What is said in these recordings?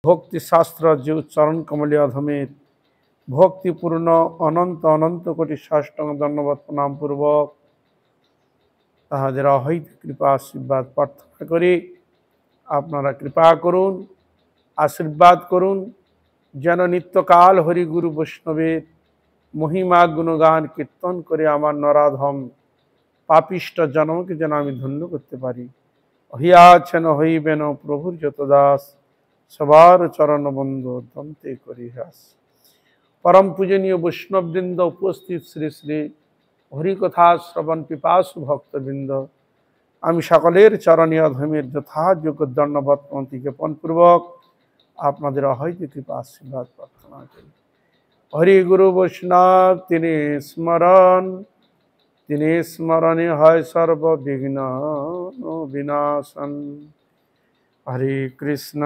भक्ति शास्त्र जो चरण कमल अधमे भक्तिपूर्ण अनंत अनंत कोटि साष्टांग दंडवत प्रणाम पूर्वक ताहादेर अहैत कृपा आशीर्वाद प्रार्थना करी आपनारा कृपा करुन आशीर्वाद करुन जेन नित्यकाल हरि गुरु वैष्णवेर महिमा गुणगान कीर्तन करे आमार नराधम पापिष्ट जन्म के जेन आमी धन्य करते पारी हइयाछेन हइबेन प्रभुर যত दास सबार चरण बंद दंते करी हास परम पूजनीय वैष्णववृंद उपस्थित श्री श्री हरिकथा श्रवण पिपासु भक्तवृंद आमी सकलेर चरणे अधमेर यथायोग्य दंडवत प्रणाम ज्ञापन पूर्वक आपनादेर अहैत कृपा आशीर्वाद प्रार्थना करी। हरि गुरु वैष्णव तिनि स्मरणे है सर्व विघ्न विनाशन। हरे कृष्ण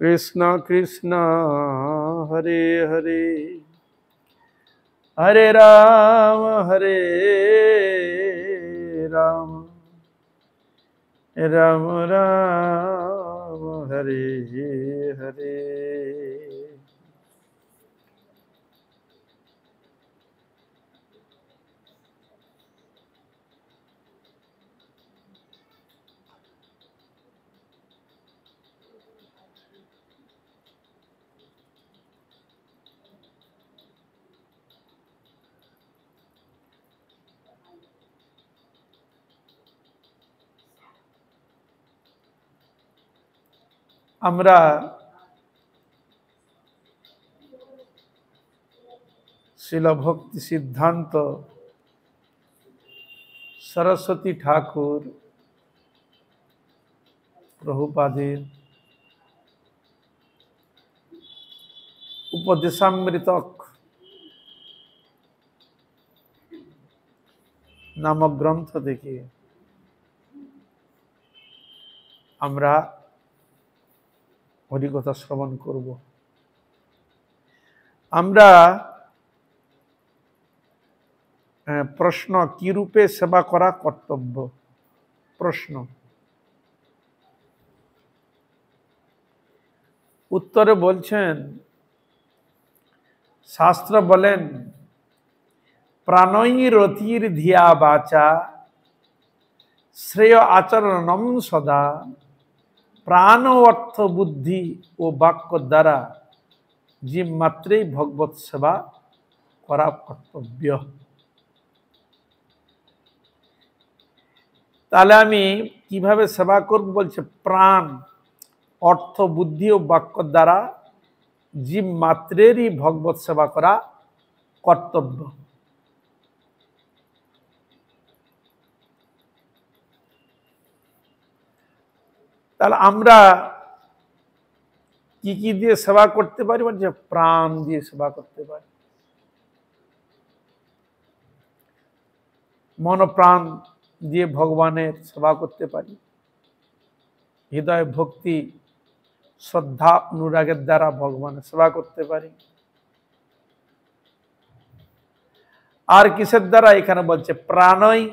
कृष्ण कृष्ण हरे हरे हरे राम राम राम हरे हरे। আমরা শিল ভক্তি সিদ্ধান্ত सरस्वती ठाकुर प्रभुपादेर उपदेशामृतक नामक ग्रंथ থেকে আমরা हरिकथा श्रवण करब। আমরা प्रश्न कि रूपे सेवा करा कर्तव्य प्रश्न उत्तरे बोलছেন शास्त्र बोलेन प्राणई रतिर धिया बाचा श्रेय आचरणम सदा प्राण अर्थ बुद्धि और वाक्य द्वारा जीव मात्रे भगवत सेवा करा कर्तव्य। ताहले आमी किभाबे सेवा करब बोलछे प्राण अर्थ बुद्धि और वाक्य द्वारा जीव मात्रेरই भगवत सेवा करा कर्तव्य। ताहले आमरा की दिए सेवा करते पारी बोलछे प्राण दिए सेवा करते पारी मन प्राण दिए भगवानेर सेवा करते पारी हृदय भक्ति श्रद्धा अनुरागेर द्वारा भगवानेर सेवा करते पारी आर किसेर द्वारा एखाने बोलछे प्राणई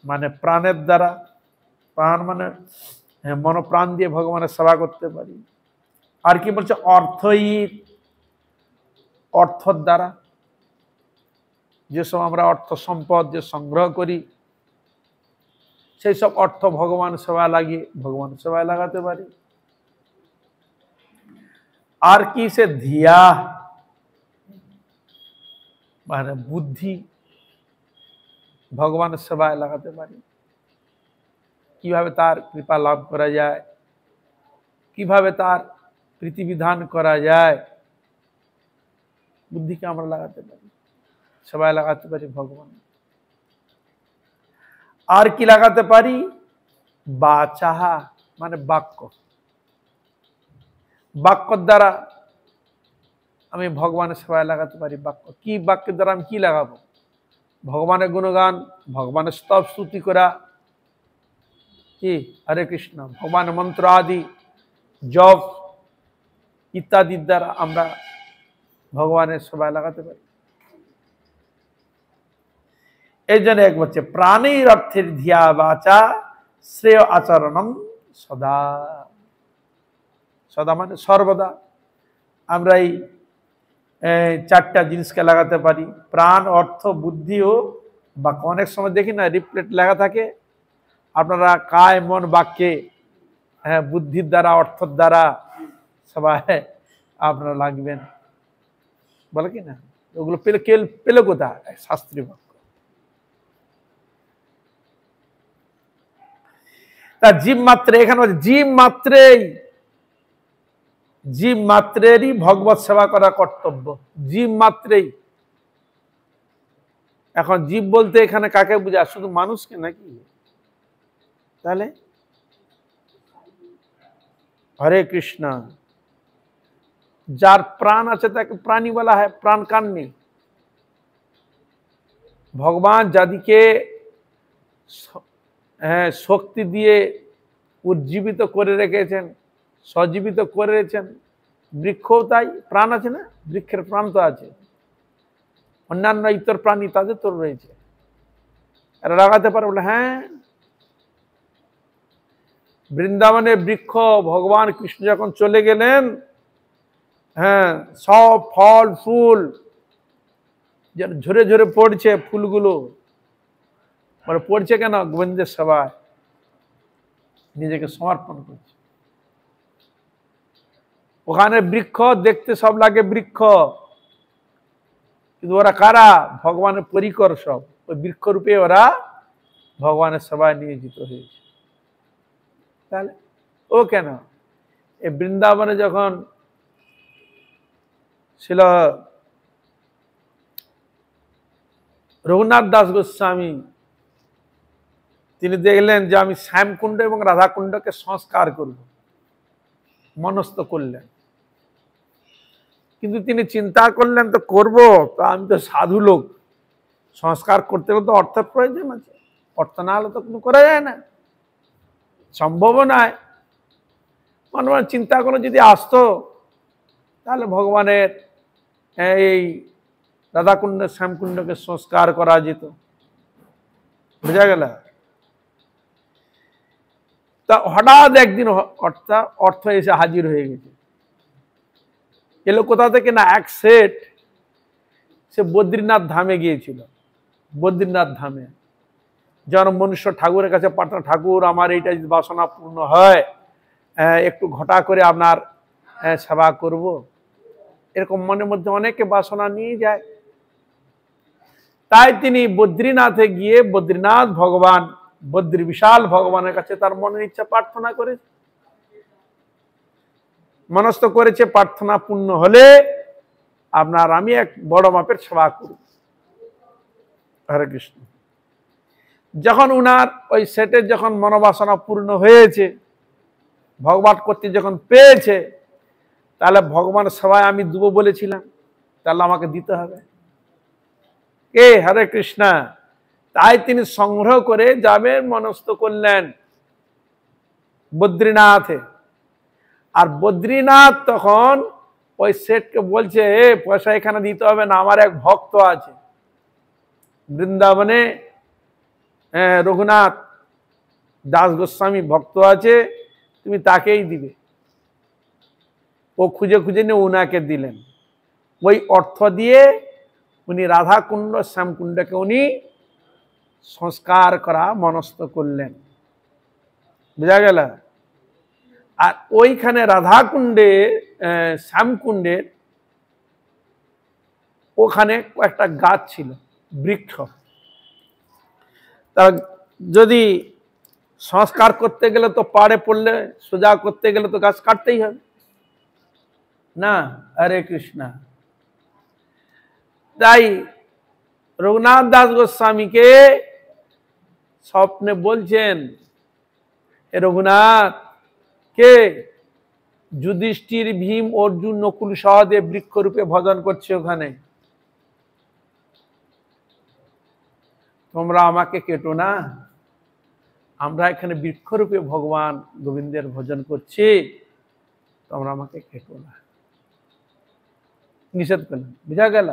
माने प्राणेर द्वारा प्राण माने मन प्राण दिए भगवानेर सेवा करते पारी आर कि बोलछे अर्थई अर्थर द्वारा जे सब आमरा अर्थ सम्पद जे संग्रह करी सेई सब अर्थ भगवान सेवा लागिए भगवान सेवाय लागाते पारी आर कि से धिया माने बुद्धि भगवान सेवाय लागाते पारी किभाबे तार कृपा लाभ करा जाए किभाबे तार प्रीति विधान करा जाए बुद्धि के आमरा लागाते पारी सेवाय लागाते पारी भगवान आर कि लागाते पारी बाचा माने वाक्य वाक्य द्वारा आमी भगवान सेवाय लागाते पारी वाक्य कि वाक्य द्वारा आमी कि लागाबो भगवानेर गुणगान भगवानेर स्तव स्तुति करा कि हरे कृष्ण भगवान मंत्र आदि जप इत्यादि द्वारा आमरा भगवानेर सेवाय लागाते पारी एक बच्चे प्राणीर अर्थेर धिया बाचा श्रेय आचरणम সদা, সদা মানে সর্বদা। আমরা এই চারটা জিনিসকে লাগাতে পারি, প্রাণ, অর্থ, বুদ্ধি ও বাক্য। অনেক সময় দেখি না রিপ্লেট লেখা থাকে, আপনারা কায় মন বাক্যে, হ্যাঁ, বুদ্ধির দ্বারা অর্থের দ্বারা সবাই আপনারা লাগবেন, বলে কি না? ওগুলো পেলে কোথায়? শাস্ত্রীয় বাক্য। তা জীব মাত্রে, এখানে জীব মাত্রেরই ভগবত সেবা করা কর্তব্য, জীব মাত্রেই। এখন জীব বলতে এখানে কাকে বোঝায়? শুধু মানুষকে নাকি? তাহলে হরে কৃষ্ণ, যার প্রাণ আছে তাকে প্রাণী বলা হয়, প্রাণ কার নেই? ভগবান যাদিকে হ্যাঁ শক্তি দিয়ে উজ্জীবিত করে রেখেছেন, সজীবিত করে রেখেছেন, বৃক্ষও তাই, প্রাণ আছে না? বৃক্ষের প্রাণ তো আছে, অন্যান্য ইতর প্রাণী তাদের তো রয়েছে। এরা লাগাতে পারে বলে হ্যাঁ। বৃন্দাবনে বৃক্ষ, ভগবান কৃষ্ণ যখন চলে গেলেন, হ্যাঁ, সব ফল ফুল যেন ঝরে ঝরে পড়ছে, ফুলগুলো মানে পড়ছে কেন? গোবিন্দের সেবায় নিজেকে সমর্পণ করছে। ওখানে বৃক্ষ দেখতে সব লাগে বৃক্ষ, কিন্তু ওরা কারা? ভগবানের পরিকর সব। ওই বৃক্ষরূপে ওরা ভগবানের সেবায় নিয়োজিত হয়েছে। তাহলে ও কেন? এই বৃন্দাবনে যখন ছিল রঘুনাথ দাস গোস্বামী, তিনি দেখলেন যে আমি শ্যামকুণ্ড এবং রাধাকুণ্ডকে সংস্কার করব, মনস্থ করলেন। কিন্তু তিনি চিন্তা করলেন তো করব, তো আমি তো সাধু লোক, সংস্কার করতে হলে তো অর্থের প্রয়োজন আছে, অর্থ না হলে তো কোনো করা যায় না, সম্ভব নয়। মনে মনে চিন্তা করে যদি আসতো, তাহলে ভগবানের এই রাধাকুণ্ড শ্যামকুণ্ডকে সংস্কার করা যেত। বোঝা গেল? তা হঠাৎ একদিন অর্থ এসে হাজির হয়ে গেছে। এলো কোথা থেকে? না, এক সেট সে বদ্রীনাথ ধামে গিয়েছিল। বদ্রীনাথ ধামে যেন মনুষ্য ঠাকুরের কাছে প্রার্থনা, ঠাকুর আমার এইটা যদি বাসনা পূর্ণ হয়, একটু ঘটা করে আপনার সেবা করব, এরকম মনের মধ্যে অনেকে বাসনা নিয়ে যায়। তাই তিনি বদ্রীনাথে গিয়ে বদ্রীনাথ ভগবান, বদ্রী বিশাল ভগবানের কাছে তার মনের ইচ্ছা প্রার্থনা করেছে, মনস্থ করেছে প্রার্থনা পূর্ণ হলে আপনার আমি এক বড় মাপের সেবা করব। হরে কৃষ্ণ। যখন উনার ওই সেটের যখন মনোবাসনা পূর্ণ হয়েছে, ভগবান কর্তৃক যখন পেয়েছে, তাহলে ভগবান সেবায় আমি দেবো বলেছিলাম, তাহলে আমাকে দিতে হবে। কে? হরে কৃষ্ণ। তাই তিনি সংগ্রহ করে যাবেন মনস্থ করলেন বদ্রীনাথে। আর বদ্রীনাথ তখন ওই সেটকে বলছে, পয়সা এখানে দিতে হবে না, আমার এক ভক্ত আছে বৃন্দাবনে, রঘুনাথ দাস গোস্বামী ভক্ত আছে, তুমি তাকেই দিবে। ও খুঁজে খুঁজে নিয়ে উনাকে দিলেন। ওই অর্থ দিয়ে উনি রাধাকুণ্ড শ্যামকুণ্ডকে উনি সংস্কার করা মনস্থ করলেন। বুঝা গেল? আর ওইখানে রাধাকুণ্ডে শ্যামকুণ্ডের ওখানে একটা গাছ ছিল, বৃক্ষ। তা যদি সংস্কার করতে গেলে তো পাড়ে পড়লে, সোজা করতে গেলে তো গাছ কাটতেই হবে না? হরে কৃষ্ণ। তাই রঘুনাথ দাস গোস্বামীকে স্বপ্নে বলছেন, এ রঘুনাথ, কে? যুধিষ্ঠির, ভীম, অর্জুন, নকুল, সহদেব বৃক্ষরূপে ভজন করছে ওখানে, তোমরা আমাকে কেটো না, আমরা এখানে বৃক্ষরূপে ভগবান গোবিন্দের ভজন করছি, তোমরা আমাকে কেটো না, নিষেধ করলেন। বুঝা গেল?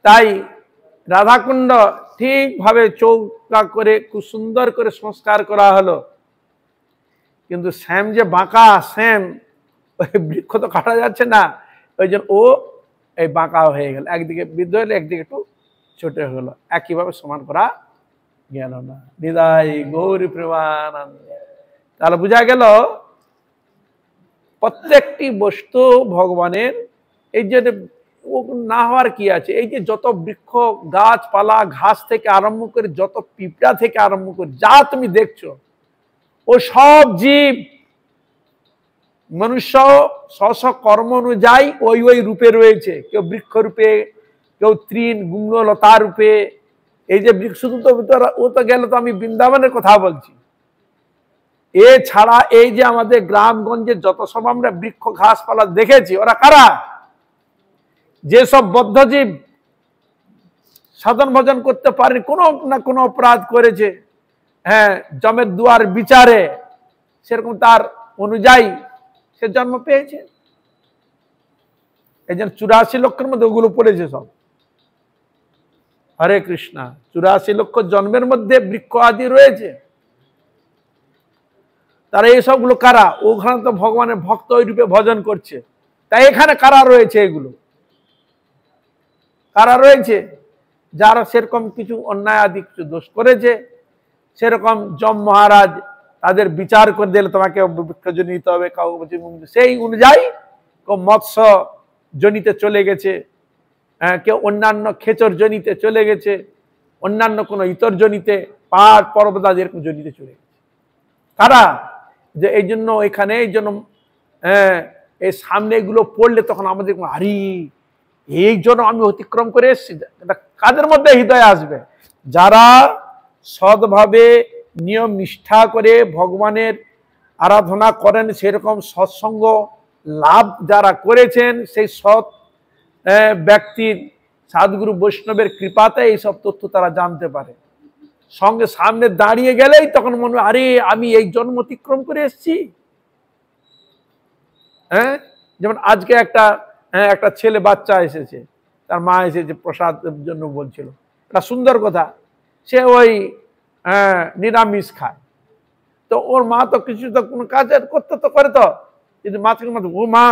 তাই রাধাকুণ্ড ঠিকভাবে চৌকা করে খুব সুন্দর করে সংস্কার করা হলো, কিন্তু শ্যাম যে বাঁকা শ্যাম, ওই বৃক্ষ তো কাটা যাচ্ছে না, ওই জন্য ও এই বাঁকা হয়ে গেল, একদিকে বৃদ্ধ হলে একদিকে একটু ছোট হয়ে গেল, একইভাবে সমান করা গেল না। নিদাই গৌরী প্রেমানন্দ। তাহলে বোঝা গেল প্রত্যেকটি বস্তু ভগবানের, এই যে না হওয়ার কি আছে, এই যে যত বৃক্ষ গাছপালা ঘাস থেকে আরম্ভ করে যত পিঁপড়া থেকে আরম্ভ করে যা তুমি দেখছো, ও সব জীব মনুষ্য স্ব কর্ম অনুযায়ী ওই ওই রূপে রয়েছে, কেউ বৃক্ষ রূপে, কেউ তৃণ গুঙ্গলতা রূপে। এই যে বৃক্ষ শুধু তো ও তো গেল, তো আমি বৃন্দাবনের কথা বলছি, এছাড়া এই যে আমাদের গ্রামগঞ্জে যত সব আমরা বৃক্ষ ঘাসপালা দেখেছি, ওরা কারা? যেসব বদ্ধজীব সাধন ভজন করতে পারেনি, কোনো না কোনো অপরাধ করেছে, হ্যাঁ, জমের দুয়ার বিচারে সেরকম তার অনুযায়ী সে জন্ম পেয়েছে। এই জন্য 84 লক্ষের মধ্যে ওগুলো পড়েছে সব। হরে কৃষ্ণা। 84 লক্ষ জন্মের মধ্যে বৃক্ষ আদি রয়েছে। তারা এই সবগুলো কারা? ওখানে তো ভগবানের ভক্ত ওই রূপে ভজন করছে, তাই এখানে কারা রয়েছে? এগুলো কারা রয়েছে? যারা সেরকম কিছু অন্যায় আদি কিছু দোষ করেছে, সেরকম যম মহারাজ তাদের বিচার করে দিলে তোমাকে বৃক্ষ জনিতে হবে, সেই অনুযায়ী কেউ মৎস্য জনিতে চলে গেছে, কেউ অন্যান্য খেচর জনিতে চলে গেছে, অন্যান্য কোনো ইতর জনিতে, পাহাড় পর্বত আদি এরকম জনিতে চলে গেছে। কারা? যে এই জন্য এখানে এই জন্য এই সামনে এগুলো পড়লে তখন আমাদের হারি, এই জন্য আমি অতিক্রম করে এসেছি। কাদের মধ্যে হৃদয় আসবে? যারা সৎভাবে নিয়ম নিষ্ঠা করে ভগবানের আরাধনা করেন, সেরকম সৎসঙ্গ লাভ যারা করেছেন, সেই সৎ ব্যক্তির সাধুগুরু বৈষ্ণবের কৃপাতে এইসব তথ্য তারা জানতে পারে। সঙ্গে সামনে দাঁড়িয়ে গেলেই তখন মনে হয়, আরে আমি এই জন্ম অতিক্রম করে এসেছি। হ্যাঁ, যেমন আজকে একটা ছেলে বাচ্চা এসেছে, তার মা এসেছে প্রসাদ জন্য বলছিল, একটা সুন্দর কথা, সে ওই নিরামিষ খায়, তো ওর মা তো কিছু তো কোনো কাজ করতে তো করে, তো কিন্তু মা থেকে ও মা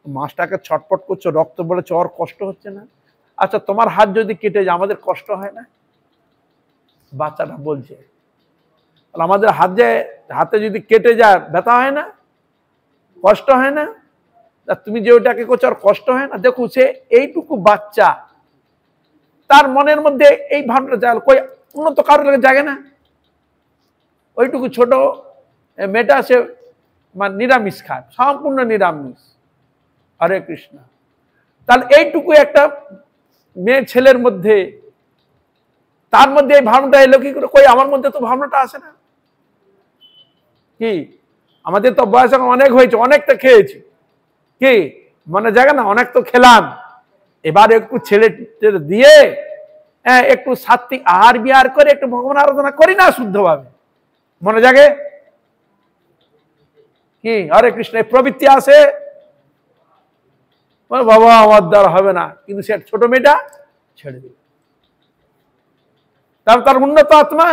মাছটাকে ছটপট করছো, রক্ত বলেছে, ওর কষ্ট হচ্ছে না? আচ্ছা তোমার হাত যদি কেটে যায় আমাদের কষ্ট হয় না? বাচ্চাটা বলছে, আমাদের হাতে যদি কেটে যায় ব্যথা হয় না, কষ্ট হয় না? তুমি যে ওটাকে করছো আর কষ্ট হয় না? দেখো সে এইটুকু বাচ্চা, তার মনের মধ্যে এই ভাবনা যায়, কই উন্নত কারোর জাগে না? ওইটুকু ছোট মেয়েটা সে মানে নিরামিষ খায়, সম্পূর্ণ নিরামিষ। হরে কৃষ্ণ। তাহলে এইটুকু একটা মেয়ে ছেলের মধ্যে, তার মধ্যে এই ভাবনাটা এলো কি করে? কই আমার মধ্যে তো ভাবনাটা আসে না। কি আমাদের তো বয়স এখন অনেক হয়েছে, অনেক তো খেয়েছি, কি মনে জাগে না? অনেক তো খেলাম, এবার একটু ছেলে দিয়ে একটু সাত্বিক আহার বিহার করে একটু ভগবান আরাধনা করি না শুদ্ধভাবে, মনে জাগে কি? হরে কৃষ্ণ। প্রবৃত্তি আসে, বাবা আমার দ্বারা হবে না, কিন্তু সে ছোট মেয়েটা ছেড়ে দিল। তার উন্নত আত্মা,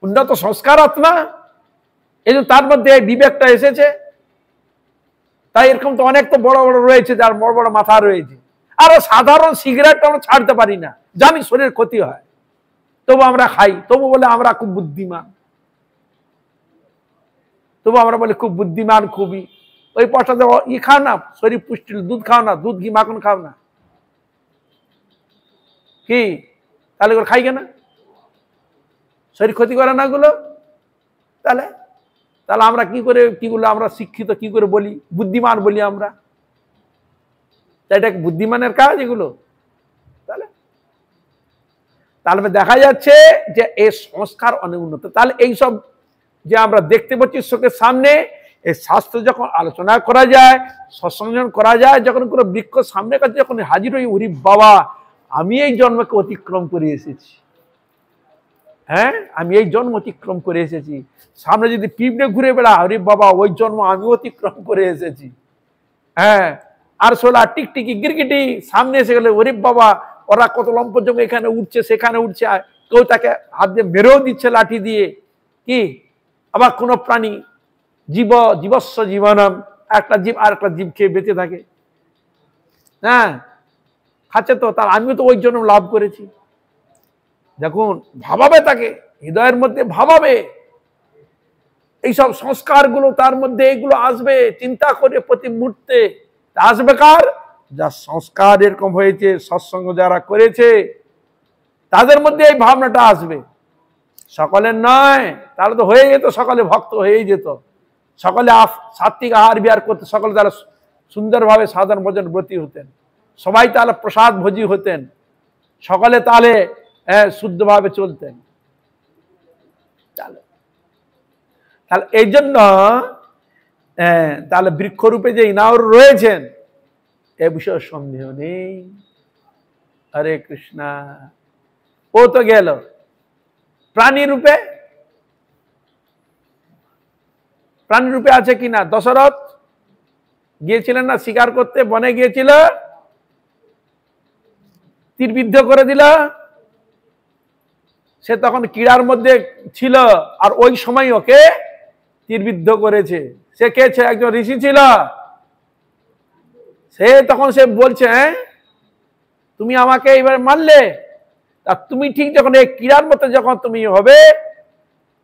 উন্নত সংস্কার আত্মা, এই জন্য তার মধ্যে বিবেকটা এসেছে। তাই এরকম তো অনেক তো বড় বড় রয়েছে, যার বড় বড় মাথা রয়েছে। আর সাধারণ সিগারেট আমরা ছাড়তে পারি না, জানি শরীরের ক্ষতি হয়, তবু আমরা খাই, তবু বলে আমরা খুব বুদ্ধিমান, তবু আমরা বলি খুব বুদ্ধিমান, খুবই। ওই পয়সা দেওয়া খাও না, শরীর পুষ্টি, দুধ খাও না, দুধ ঘি মাখন খাও না, কি তাহলে ওর খাই কেনা? শরীর ক্ষতি করে না গুলো? তাহলে তাহলে আমরা কি করে, কিগুলো আমরা শিক্ষিত কি করে বলি, বুদ্ধিমান বলি আমরা? এটা বুদ্ধিমানের কাজ এগুলো? তাহলে দেখা যাচ্ছে যে এই সংস্কার অনেক উন্নত। তাহলে এইসব যে আমরা দেখতে পাচ্ছি চোখের সামনে, এই শাস্ত্র যখন আলোচনা করা যায়, সৎসঙ্গ করা যায়, যখন কোনো বৃক্ষ সামনে কাছে যখন হাজির হই, ওরে বাবা আমি এই জন্মকে অতিক্রম করে এসেছি, হ্যাঁ আমি এই জন্ম অতিক্রম করে এসেছি। সামনে যদি পিঁপড়ে ঘুরে বেড়া, আরে বাবা ওই জন্ম আমি অতিক্রম করে এসেছি। হ্যাঁ, আর সোলা টিকটিকি গিরগিটি সামনে এসে গেলে, ওরে বাবা ওরা কত লম্পজম এখানে উঠছে সেখানে উঠছে, কেউ তাকে হাত দিয়ে মেরেও দিচ্ছে লাঠি দিয়ে। কি আবার কোন প্রাণী জীবস্ব জীবনম, একটা জীব আর একটা জীব খেয়ে বেঁচে থাকে, হ্যাঁ খাচ্ছে তো, তার আমিও তো ওই জন্য লাভ করেছি। দেখুন ভাবাবে, তাকে হৃদয়ের মধ্যে ভাবাবে, এইসব সংস্কারগুলো তার মধ্যে এগুলো আসবে, চিন্তা করে প্রতি মুহূর্তে আসবে কার? যা সংস্কার এরকম হয়েছে, সৎসঙ্গ যারা করেছে তাদের মধ্যে এই ভাবনাটা আসবে, সকলের নয়। তাহলে তো হয়ে যেত, সকালে ভক্ত হয়েই যেত, সকলে সাত্বিক আহার বিহার করতে, সকলে তারা সুন্দরভাবে সাধারণ ভোজন ব্রতী হতেন, সবাই তাহলে প্রসাদ ভোজী হতেন, সকলে তাহলে শুদ্ধভাবে চলতেন। তাহলে এই জন্য তাহলে বৃক্ষরূপে যে ইনাউর রয়েছেন এ বিষয়ে সন্দেহ নেই। হরে কৃষ্ণা। ও তো গেল প্রাণী রূপে, প্রাণী রূপে আছে কিনা? দশরথ গিয়েছিলেন না শিকার করতে, বনে গিয়েছিল, তীরবিদ্ধ করে দিল, সে তখন ক্রীড়ার মধ্যে ছিল, আর ওই সময় ওকে তীরবিদ্ধ করেছে। সে কে ছিল? একজন ঋষি ছিল। সে তখন সে বলছে, তুমি আমাকে এবার মারলে, আর তুমি ঠিক যখন এই ক্রীড়ার মধ্যে যখন তুমি হবে,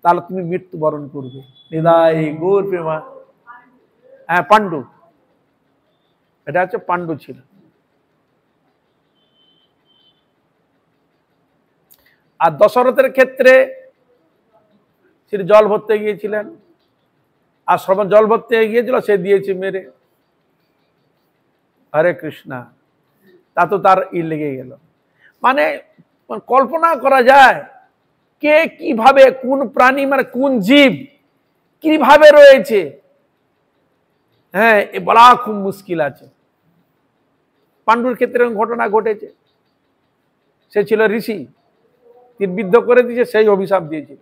তাহলে তুমি মৃত্যুবরণ করবে। নিদাই গৌর প্রেমা। হ্যাঁ পাণ্ডু, এটা হচ্ছে পাণ্ডু ছিল। আর দশরথের ক্ষেত্রে তিনি জল ভরতে গিয়েছিলেন, আর শ্রবণ জল ভরতে গিয়েছিল, সে দিয়েছে মেরে। হরে কৃষ্ণা। তা তো তার লেগে গেল। মানে কল্পনা করা যায় কে কিভাবে, কোন প্রাণী মানে কোন জীব কিভাবে রয়েছে, হ্যাঁ এ বলা খুব মুশকিল আছে। পাণ্ডুর ক্ষেত্রে ঘটনা ঘটেছে, সে ছিল ঋষি, তীরবিদ্ধ করে দিয়েছে, সেই অভিশাপ দিয়েছিল,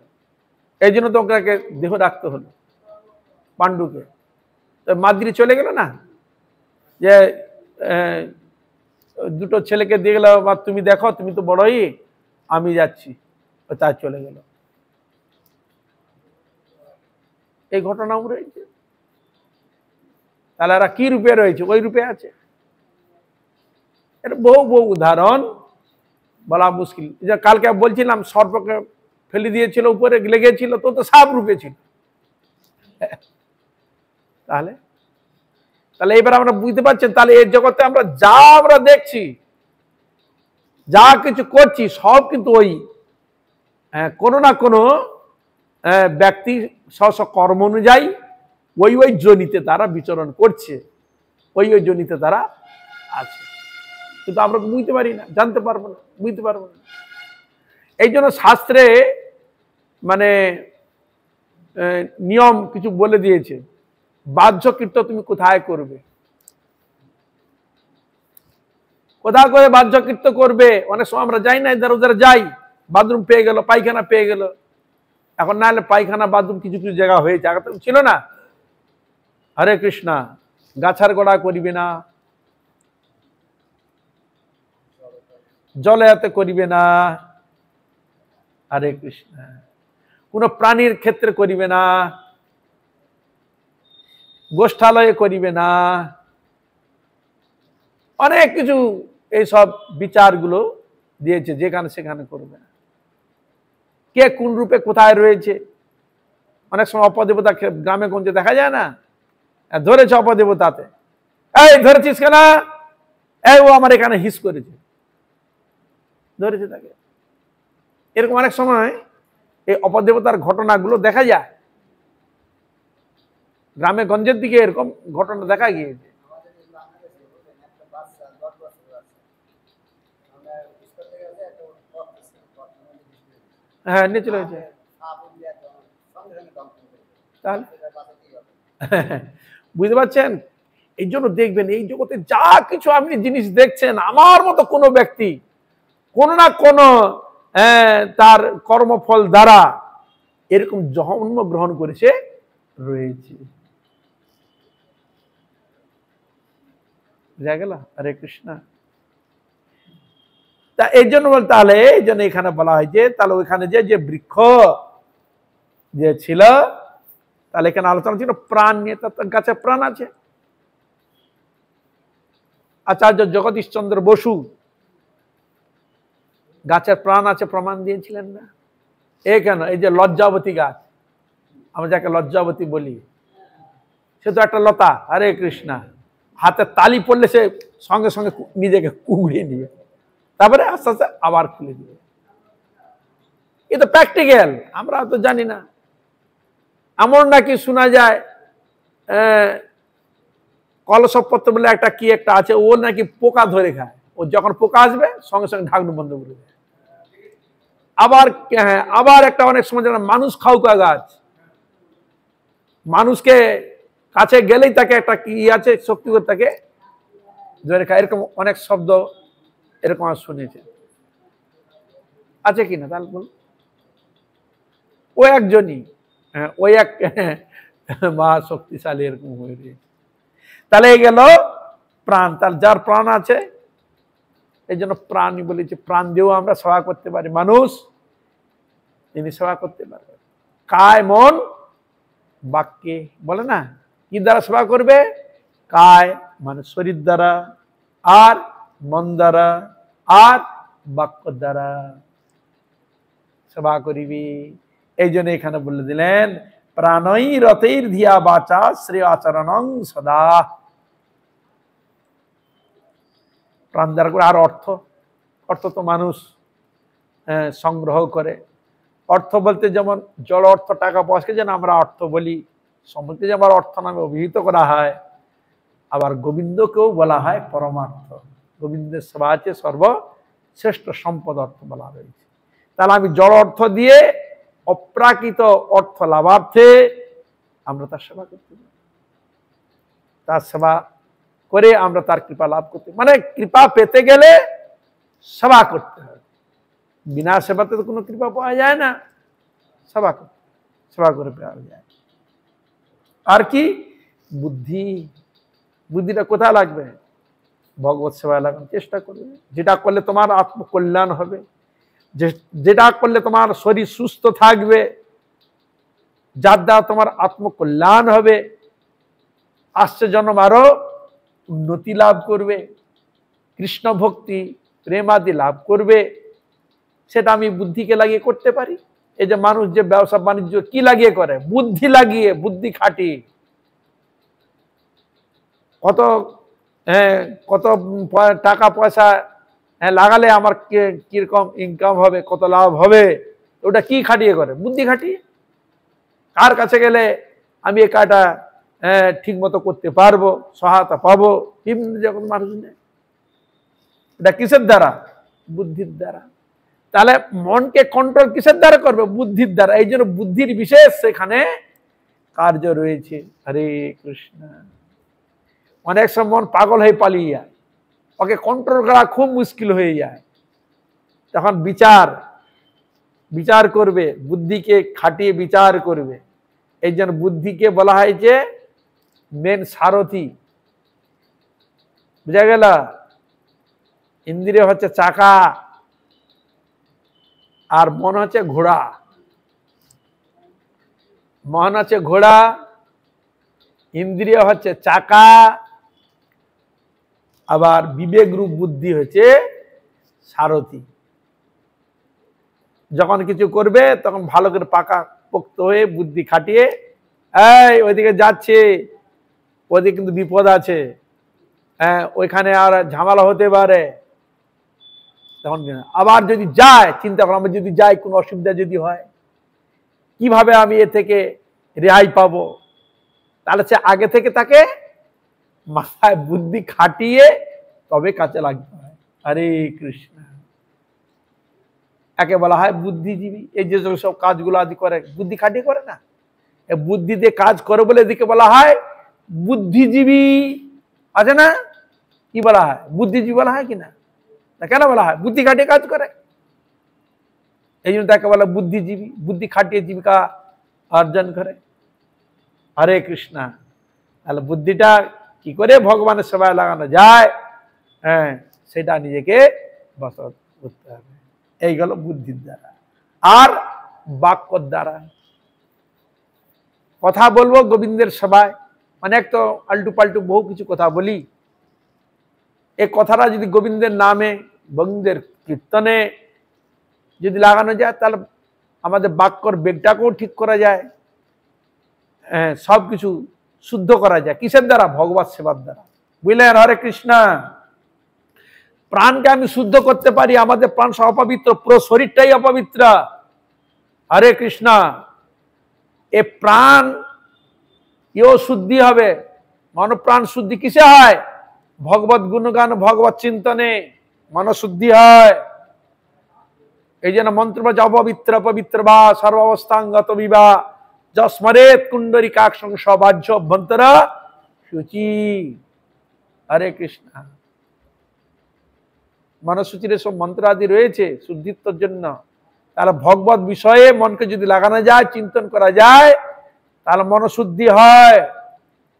এই জন্য তো ওকে দেহ রাখতে হলো পাণ্ডুকে। তো মাদ্রি চলে গেল না, যে দুটো ছেলেকে দিয়ে গেল, তুমি দেখো তুমি তো বড়ই, আমি যাচ্ছি, তার চলে গেল। এই ঘটনাও রয়েছে। তাহলে এরা কি রূপে রয়েছে? ওই রূপে আছে। এটা বহু বহু উদাহরণ বলা মুশকিল। যে কালকে বলছিলাম সর্পকে ফেলে দিয়েছিল, উপরে লেগেছিল, তো তো সাপ রূপে ছিল। তাহলে তাহলে এবার আমরা বুঝতে পারছেন, তাহলে এই জগতে আমরা যা আমরা দেখছি, যা কিছু করছি, সব কিন্তু ওই কোনো না কোনো ব্যক্তি স্ব কর্ম অনুযায়ী ওই ওই জনিতে তারা বিচরণ করছে, ওই ওই জনিতে তারা আছে, কিন্তু আমরা বুঝতে পারি না, জানতে পারবো না, বুঝতে পারবো না। এই জন্য শাস্ত্রে মানে নিয়ম কিছু বলে দিয়েছে, বাহ্য কীর্ত তুমি কোথায় করবে, কোথায় করে বাহ্য কীর্ত করবে। অনেক সময় আমরা যাই না, ইধার উধার যাই, বাথরুম পেয়ে গেল, পায়খানা পেয়ে গেল। এখন না হলে পায়খানা বাথরুম কিছু কিছু জায়গা হয়েছে, আগে তো ছিল না। হরে কৃষ্ণা। গাছার গোড়া করিবে না, জলে হাতে করিবে না। হরে কৃষ্ণ। কোন প্রাণীর ক্ষেত্রে করিবে না, গোষ্ঠালয়ে করিবে না, অনেক কিছু এইসব বিচারগুলো দিয়েছে, যেখানে সেখানে করবে না। কে কোন রূপে কোথায় রয়েছে। অনেক সময় অপদেবতা গ্রামে গঞ্জে দেখা যায় না, ধরেছে অপদেবতাতে, এই ধরেছিস কেন, এই ও আমার এখানে হিস করেছে, ধরেছে তাকে। এরকম অনেক সময় এই অপদেবতার ঘটনাগুলো দেখা যায়, গ্রামে গঞ্জের দিকে এরকম ঘটনা দেখা গিয়েছে। হ্যাঁ নিচে রয়েছে। তাহলে বুঝতে পারছেন, এই জন্য দেখবেন এই জগতে যা কিছু আপনি জিনিস দেখছেন, আমার মতো কোনো ব্যক্তি কোনো না কোনো তার কর্মফল দ্বারা এরকম জন্ম গ্রহণ করেছে রয়েছে। বুঝা গেল? হরে কৃষ্ণ। তা এই জন্য বল, তাহলে এই জন্য এখানে বলা হয় যে তাহলে ওইখানে যে বৃক্ষ যে ছিল, তাহলে এখানে আলোচনা ছিল প্রাণ নিয়ে, তার গাছে প্রাণ আছে। আচার্য জগদীশ চন্দ্র বসু গাছের প্রাণ আছে প্রমাণ দিয়েছিলেন না? কেন? এই যে লজ্জাবতী গাছ, আমরা যাকে লজ্জাবতী বলি, সে তো একটা লতা। হরে কৃষ্ণা, হাতে তালি পড়লে সে সঙ্গে সঙ্গে নিজেকে কুড়িয়ে নিবে, তারপরে আস্তে আস্তে আবার খুলে দিবে। এ তো প্র্যাকটিক্যাল, আমরা তো জানি না। এমন নাকি শোনা যায় কলসপত্র বলে একটা কি একটা আছে, ও নাকি পোকা ধরে খায়। ও যখন পোকা আসবে সঙ্গে সঙ্গে ঢাকনা বন্ধ করে দেয়। আবার একটা অনেক সময় মানুষ খাউকা গাছ, মানুষকে কাছে গেলেই তাকে একটা কি আছে শক্তি করে তাকে ধরে খায়। এরকম অনেক শব্দ এরকম শুনেছে, আছে কিনা? তাহলে বল, ও একজনই, ওই এক মহা শক্তিশালী এরকম হয়ে রয়েছে। তাহলে এই গেল প্রাণ। তাহলে যার প্রাণ আছে, এই জন্য প্রাণী বলেছে, প্রাণ দিয়েও আমরা সেবা করতে পারি। মানুষ তিনি সেবা করতে পারবে কায় মন বাক্যে, বলে না? কি দ্বারা সেবা করবে? কায় মানে শরীর দ্বারা, আর মন দ্বারা, আর বাক্য দ্বারা সেবা করিবি। এই জন্য এখানে বলে দিলেন প্রাণই রতের ধিয়া বাচা শ্রেয় আচরণং সদা। প্রাণ দ্বারা করে। আর অর্থ তো মানুষ সংগ্রহ করে। অর্থ বলতে যেমন জড় অর্থ, টাকা পয়সাকে যেন আমরা অর্থ বলি, সম্পদকে যেমন অর্থ নামে অভিহিত করা হয়, আবার গোবিন্দকেও বলা হয় পরমার্থ। গোবিন্দের সেবা আছে সর্বশ্রেষ্ঠ সম্পদ অর্থ বলা রয়েছে। তাহলে আমি জড় অর্থ দিয়ে অপ্রাকৃত অর্থ লাভার্থে আমরা তার সেবা করতে পারি। তার সেবা করে আমরা তার কৃপা লাভ করতে, মানে কৃপা পেতে গেলে সেবা করতে হবে। বিনা সেবাতে তো কোনো কৃপা পাওয়া যায় না। সেবা করে পাওয়া যায়। আর কি? বুদ্ধিটা কোথায় লাগবে? ভগবত সেবায় লাগানোর চেষ্টা করবে। যেটা করলে তোমার আত্মকল্যাণ হবে, যেটা করলে তোমার শরীর সুস্থ থাকবে, যার দ্বারা তোমার আত্মকল্যাণ হবে, আসছে জন্ম আরো উন্নতি লাভ করবে, কৃষ্ণ ভক্তি প্রেমাদি লাভ করবে, সেটা আমি বুদ্ধিকে লাগিয়ে করতে পারি। এই যে মানুষ যে ব্যবসা বাণিজ্য কি লাগিয়ে করে? বুদ্ধি লাগিয়ে, বুদ্ধি খাটিয়ে। কত টাকা পয়সা লাগালে আমার কিরকম ইনকাম হবে, কত লাভ হবে, ওটা কি খাটিয়ে করে? বুদ্ধি খাটিয়ে। কার কাছে গেলে আমি এই কাজটা ঠিক মতো করতে পারবো, সহায়তা পাবো, বিভিন্ন যখন মানুষ নেই। এটা কিসের দ্বারা? বুদ্ধির দ্বারা। তাহলে মনকে কন্ট্রোল কিসের দ্বারা করবে? বুদ্ধির দ্বারা। এই জন্য বুদ্ধির বিশেষ সেখানে কার্য রয়েছে। হরে কৃষ্ণ। অনেক সময় মন পাগল হয়ে পালিয়ে যায়, ওকে কন্ট্রোল করা খুব মুশকিল হয়ে যায়। তখন বিচার করবে, বুদ্ধিকে খাটিয়ে বিচার করবে। এই জন্য বুদ্ধিকে বলা হয় যে মেন সারথি। বুঝা গেল? ইন্দ্রিয় হচ্ছে চাকা, আর মন হচ্ছে ঘোড়া। মন হচ্ছে ঘোড়া, ইন্দ্রিয় হচ্ছে চাকা, আবার বিবেক রূপ বুদ্ধি হচ্ছে সারথি। যখন কিছু করবে তখন ভালো করে পাকা পোক্ত হয়ে বুদ্ধি খাটিয়ে, ওইদিকে যাচ্ছে, ওইদিকে কিন্তু বিপদ আছে, ওইখানে আর ঝামেলা হতে পারে, তখন আবার যদি যায় চিন্তা করো, আমরা যদি যাই কোনো অসুবিধা যদি হয়, কিভাবে আমি এ থেকে রেহাই পাবো? তাহলে সে আগে থেকে তাকে মাথায় বুদ্ধি খাটিয়ে তবে কাজে লাগতে হয়। হরে কৃষ্ণ। একে বলা হয় বুদ্ধিজীবী। এই যে সব কাজগুলো আদি করে বুদ্ধি খাটিয়ে করে না, বুদ্ধি দিয়ে কাজ করে বলে এদিকে বলা হয় বুদ্ধিজীবী। আছে না? কি বলা হয়? বুদ্ধিজীবী বলা হয় কিনা? কেন বলা হয়? বুদ্ধি খাটিয়ে কাজ করে, এই জন্য তাকে বলা বুদ্ধিজীবী। বুদ্ধি খাটিয়ে জীবিকা অর্জন করে। হরে কৃষ্ণ। তাহলে বুদ্ধিটা কি করে ভগবানের সেবায় লাগানো যায়, সেটা নিজেকে করতে হবে। এই গেল বুদ্ধির দ্বারা। আর বাক্যর দ্বারা কথা বলবো গোবিন্দের সভায়, মানে এক তো আল্টু পাল্টু বহু কিছু কথা বলি, এই কথাটা যদি গোবিন্দের নামে গোবিন্দের কীর্তনে যদি লাগানো যায়, তাহলে আমাদের বাক্যর বেগটাকেও ঠিক করা যায়, সবকিছু শুদ্ধ করা যায়। কিসের দ্বারা? ভগবত সেবার দ্বারা। বুঝলেন? হরে কৃষ্ণ। প্রাণকে আমি শুদ্ধ করতে পারি, আমাদের প্রাণ সব অপবিত্র, পুরো শরীরটাই অপবিত্র। হরে কৃষ্ণ। এ প্রাণ এও শুদ্ধি হবে। মনপ্রাণ শুদ্ধি কিসে হয়? ভগবত গুণগান, ভগবত চিন্তনে মনশুদ্ধি হয়। এই জন্য মন্ত্র বা অপবিত্র পবিত্র বা সর্বাবস্থাঙ্গত বিবা যস্মরেত কুণ্ডরিকাক্ষং সবাহ্য অভ্যন্তর শুচি। হরে কৃষ্ণ। মনসূচির সব মন্ত্র আদি রয়েছে শুদ্ধিত্বর জন্য। তাহলে ভগবত বিষয়ে মনকে যদি লাগানো যায়, চিন্তন করা যায়, তাহলে মনশুদ্ধি হয়,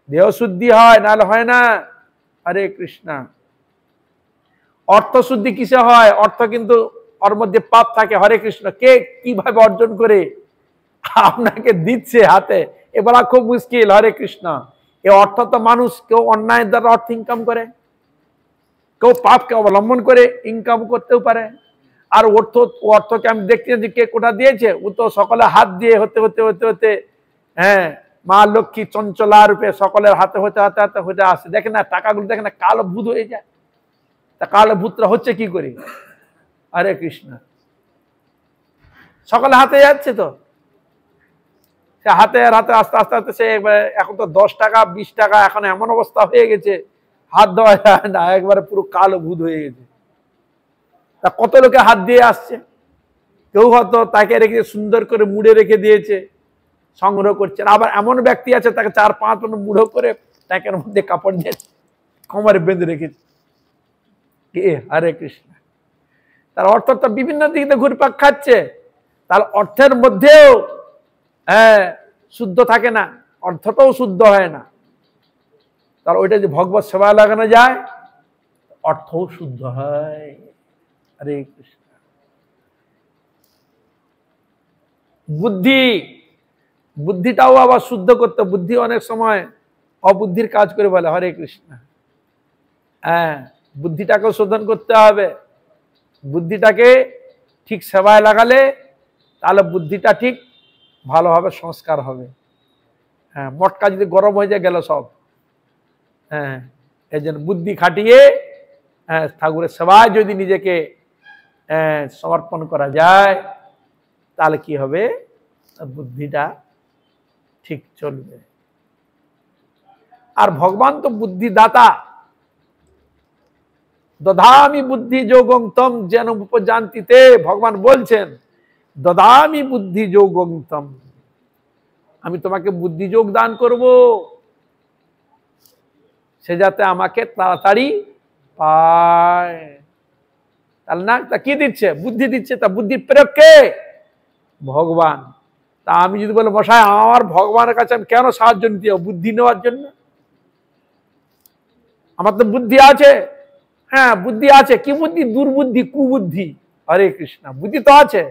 দেহ শুদ্ধি হয়, নাহলে হয় না। হরে কৃষ্ণ। অর্থ শুদ্ধি কিসে হয়? অর্থ কিন্তু ওর মধ্যে পাপ থাকে। হরে কৃষ্ণ। কে কিভাবে অর্জন করে আপনাকে দিচ্ছে হাতে, এ বলা খুব মুশকিল। হরে কৃষ্ণ। এ অর্থ তো মানুষ কেউ অন্যায়ের দ্বারা অর্থ ইনকাম করে, কেউ পাপকে অবলম্বন করে ইনকাম করতেও পারে। আর অর্থকে আমি দেখতে যে কে কোটা দিয়েছে, ও তো সকলে হাত দিয়ে হতে হতে হতে হতে মা লক্ষ্মী চঞ্চলা রূপে সকলের হাতে হতে হতে হতে হতে আসে। দেখে না টাকাগুলো, দেখে না কালো ভূত হয়ে যায়। তা কালো ভূতরা হচ্ছে কি করে? হরে কৃষ্ণ। সকলে হাতে যাচ্ছে তো, সে হাতে হাতে আস্তে আস্তে আস্তে সে এখন তো 10 টাকা 20 টাকা, এখন এমন অবস্থা হয়ে গেছে হাত দেওয়া যায় না, একবারে পুরো কালো ভূত হয়ে গেছে। তা কত লোকে হাত দিয়ে আসছে, কেউ হয়তো তাকে রেখে সুন্দর করে মুড়ে রেখে দিয়েছে, সংগ্রহ করছেন। আবার এমন ব্যক্তি আছে তাকে 4-5 মুড়ো করে ট্যাকের মধ্যে কাপড় দিয়ে কোমরে বেঁধে রেখেছে। কে? হরে কৃষ্ণ। তার অর্থ তো বিভিন্ন দিক দিয়ে ঘুরপাক খাচ্ছে। তার অর্থের মধ্যেও শুদ্ধ থাকে না, অর্থটাও শুদ্ধ হয় না। তার ওইটা যে ভগবত সেবায় লাগানো যায়, অর্থও শুদ্ধ হয়। হরে কৃষ্ণ। বুদ্ধিটাও আবার শুদ্ধ করতে, বুদ্ধি অনেক সময় অবুদ্ধির কাজ করে বলে। হরে কৃষ্ণ। বুদ্ধিটাকেও শোধন করতে হবে। বুদ্ধিটাকে ঠিক সেবায় লাগালে তাহলে বুদ্ধিটা ঠিক ভালোভাবে সংস্কার হবে। মটকা যদি গরম হয়ে যায় গেল সব। এই জন্য বুদ্ধি খাটিয়ে ঠাকুরের সেবায় যদি নিজেকে সমর্পণ করা যায়, তাহলে কি হবে? বুদ্ধিটা ঠিক চলবে। আর ভগবান তো বুদ্ধিদাতা। দদামি বুদ্ধি যোগং তম যেন উপজান্তিতে, ভগবান বলছেন দদামি বুদ্ধি যোগং তম, আমি তোমাকে বুদ্ধি যোগ দান করব, সে যাতে আমাকে তাড়াতাড়ি পায়। তাহলে না, তা কি দিচ্ছে? বুদ্ধি দিচ্ছে। তা বুদ্ধির প্রেরক কে? ভগবান। তা আমি যদি বলি মশাই আমার ভগবানের কাছে আমি কেন সাহায্য নিতে যাব? বুদ্ধি নেওয়ার জন্য। আমার তো বুদ্ধি আছে। হ্যাঁ বুদ্ধি আছে। কি বুদ্ধি? দুর্বুদ্ধি, কুবুদ্ধি। হরে কৃষ্ণ। বুদ্ধি তো আছে,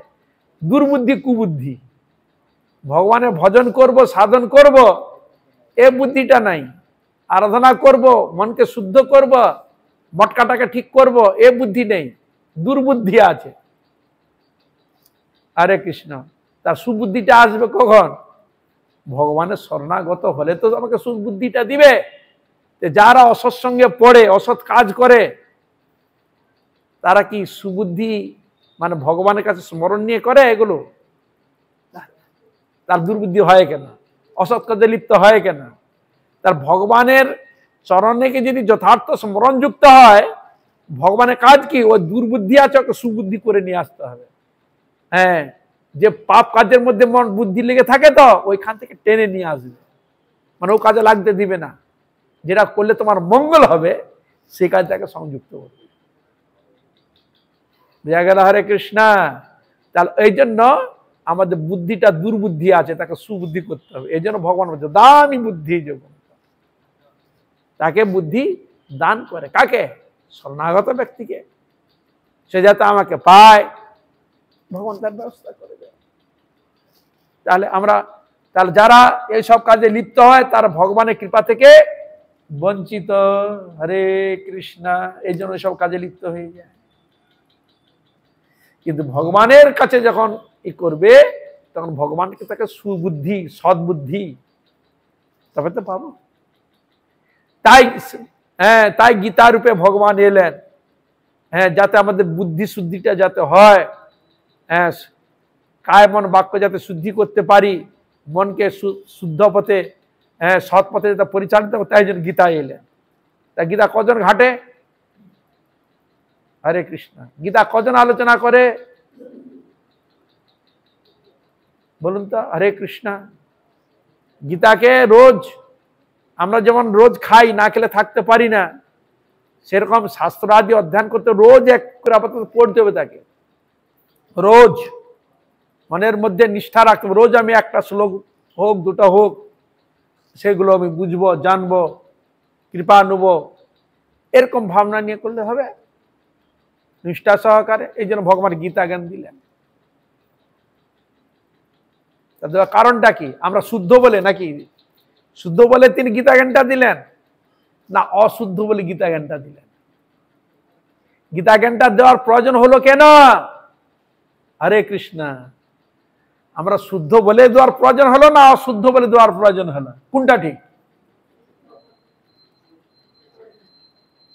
দুর্বুদ্ধি কুবুদ্ধি। ভগবানের ভজন করব, সাধন করব, এ বুদ্ধিটা নাই। আরাধনা করব, মনকে শুদ্ধ করব, মটকাটাকে ঠিক করব, এ বুদ্ধি নেই, দুর্বুদ্ধি আছে। হরে কৃষ্ণ। তার সুবুদ্ধিটা আসবে কখন? ভগবানের শরণাগত হলে তো আমাকে সুবুদ্ধিটা দিবে। যারা অসৎ সঙ্গে পড়ে, অসৎ কাজ করে, তারা কি সুবুদ্ধি মানে ভগবানের কাছে স্মরণ নিয়ে করে এগুলো? তার দুর্বুদ্ধি হয় কেন? অসৎ কাজে লিপ্ত হয় কেন? তার ভগবানের চরণেকে যদি যথার্থ স্মরণ যুক্ত হয়, ভগবানের কাজ কি? ওই দুর্বুদ্ধি আছে, ওকে সুবুদ্ধি করে নিয়ে আসতে হবে। যে পাপ কাজের মধ্যে মন বুদ্ধি লেগে থাকে, তো ওইখান থেকে টেনে নিয়ে আসবে, মানে ও কাজে লাগতে দিবে না। যেটা করলে তোমার মঙ্গল হবে সেই কাজটাকে সংযুক্ত করবে। বুঝা গেল? হরে কৃষ্ণ। তাহলে এই জন্য আমাদের বুদ্ধিটা দুর্বুদ্ধি আছে, তাকে সুবুদ্ধি করতে হবে। এই জন্য ভগবান বলছে দামি বুদ্ধি যোগ, তাকে বুদ্ধি দান করে। কাকে? শরণাগত ব্যক্তিকে। সে যাতে আমাকে পায়, ভগবান তার ব্যবস্থা করে দেয়। তাহলে যারা এইসব কাজে লিপ্ত হয় তারা ভগবানের কৃপা থেকে বঞ্চিত। হরে কৃষ্ণা। এই জন্য সব কাজে লিপ্ত হয়ে যায়। কিন্তু ভগবানের কাছে যখন ই করবে তখন ভগবানকে তাকে সুবুদ্ধি, সদ্বুদ্ধি, তবে তো পাবো। তাই গীতা রূপে ভগবান এলেন, যাতে আমাদের বুদ্ধি শুদ্ধিটা যাতে হয়, কায় মন বাক্য যাতে শুদ্ধি করতে পারি, মনকে শুদ্ধ পথে, সৎ পথে যাতে পরিচালিত করতে, তাই জন্য গীতা এলেন। তা গীতা কজন ঘাটে? হরে কৃষ্ণ। গীতা কজন আলোচনা করে বলুন তো? হরে কৃষ্ণ। গীতাকে রোজ আমরা যেমন রোজ খাই, না খেলে থাকতে পারি না, সেরকম শাস্ত্র আদি অধ্যয়ন করতে রোজ এক করে আপাতত পড়তে হবে তাকে। রোজ মনের মধ্যে নিষ্ঠা রাখতে হবে। রোজ আমি একটা শ্লোক হোক, দুটো হোক, সেগুলো আমি বুঝবো, জানবো, কৃপা নেব, এরকম ভাবনা নিয়ে করলে হবে নিষ্ঠা সহকারে। এই জন্য ভগবান গীতা জ্ঞান দিলেন। কারণটা কি? আমরা শুদ্ধ বলে নাকি? শুদ্ধ বলে তিনি গীতা জ্ঞানটা দিলেন, না অশুদ্ধ বলে গীতা জ্ঞানটা দিলেন? গীতা জ্ঞানটা দেওয়ার প্রয়োজন হলো কেন? হরে কৃষ্ণ। আমরা শুদ্ধ বলে দেওয়ার প্রয়োজন হলো না অশুদ্ধ বলে দেওয়ার প্রয়োজন হলো? কোনটা ঠিক?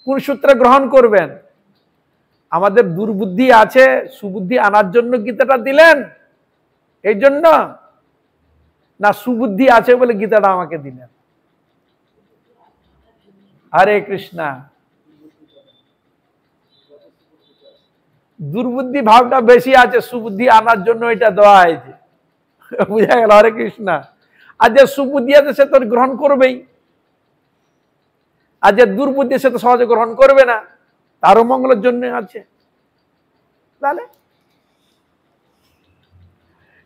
কোন সূত্রে গ্রহণ করবেন? আমাদের দুর্বুদ্ধি আছে, সুবুদ্ধি আনার জন্য গীতাটা দিলেন এই জন্য, না সুবুদ্ধি আছে বলে গীতাটা আমাকে দিলেন? হরে কৃষ্ণ। দুর্বুদ্ধি ভাবটা বেশি আছে, সুবুদ্ধি আনার জন্য এটা দেওয়া হয়েছে। বুঝা গেল? হরে কৃষ্ণ। আর যে সুবুদ্ধি আছে সে তো গ্রহণ করবেই, আর যে দুর্বুদ্ধি সে তো সহজে গ্রহণ করবে না, তারও মঙ্গলের জন্য আছে। তাহলে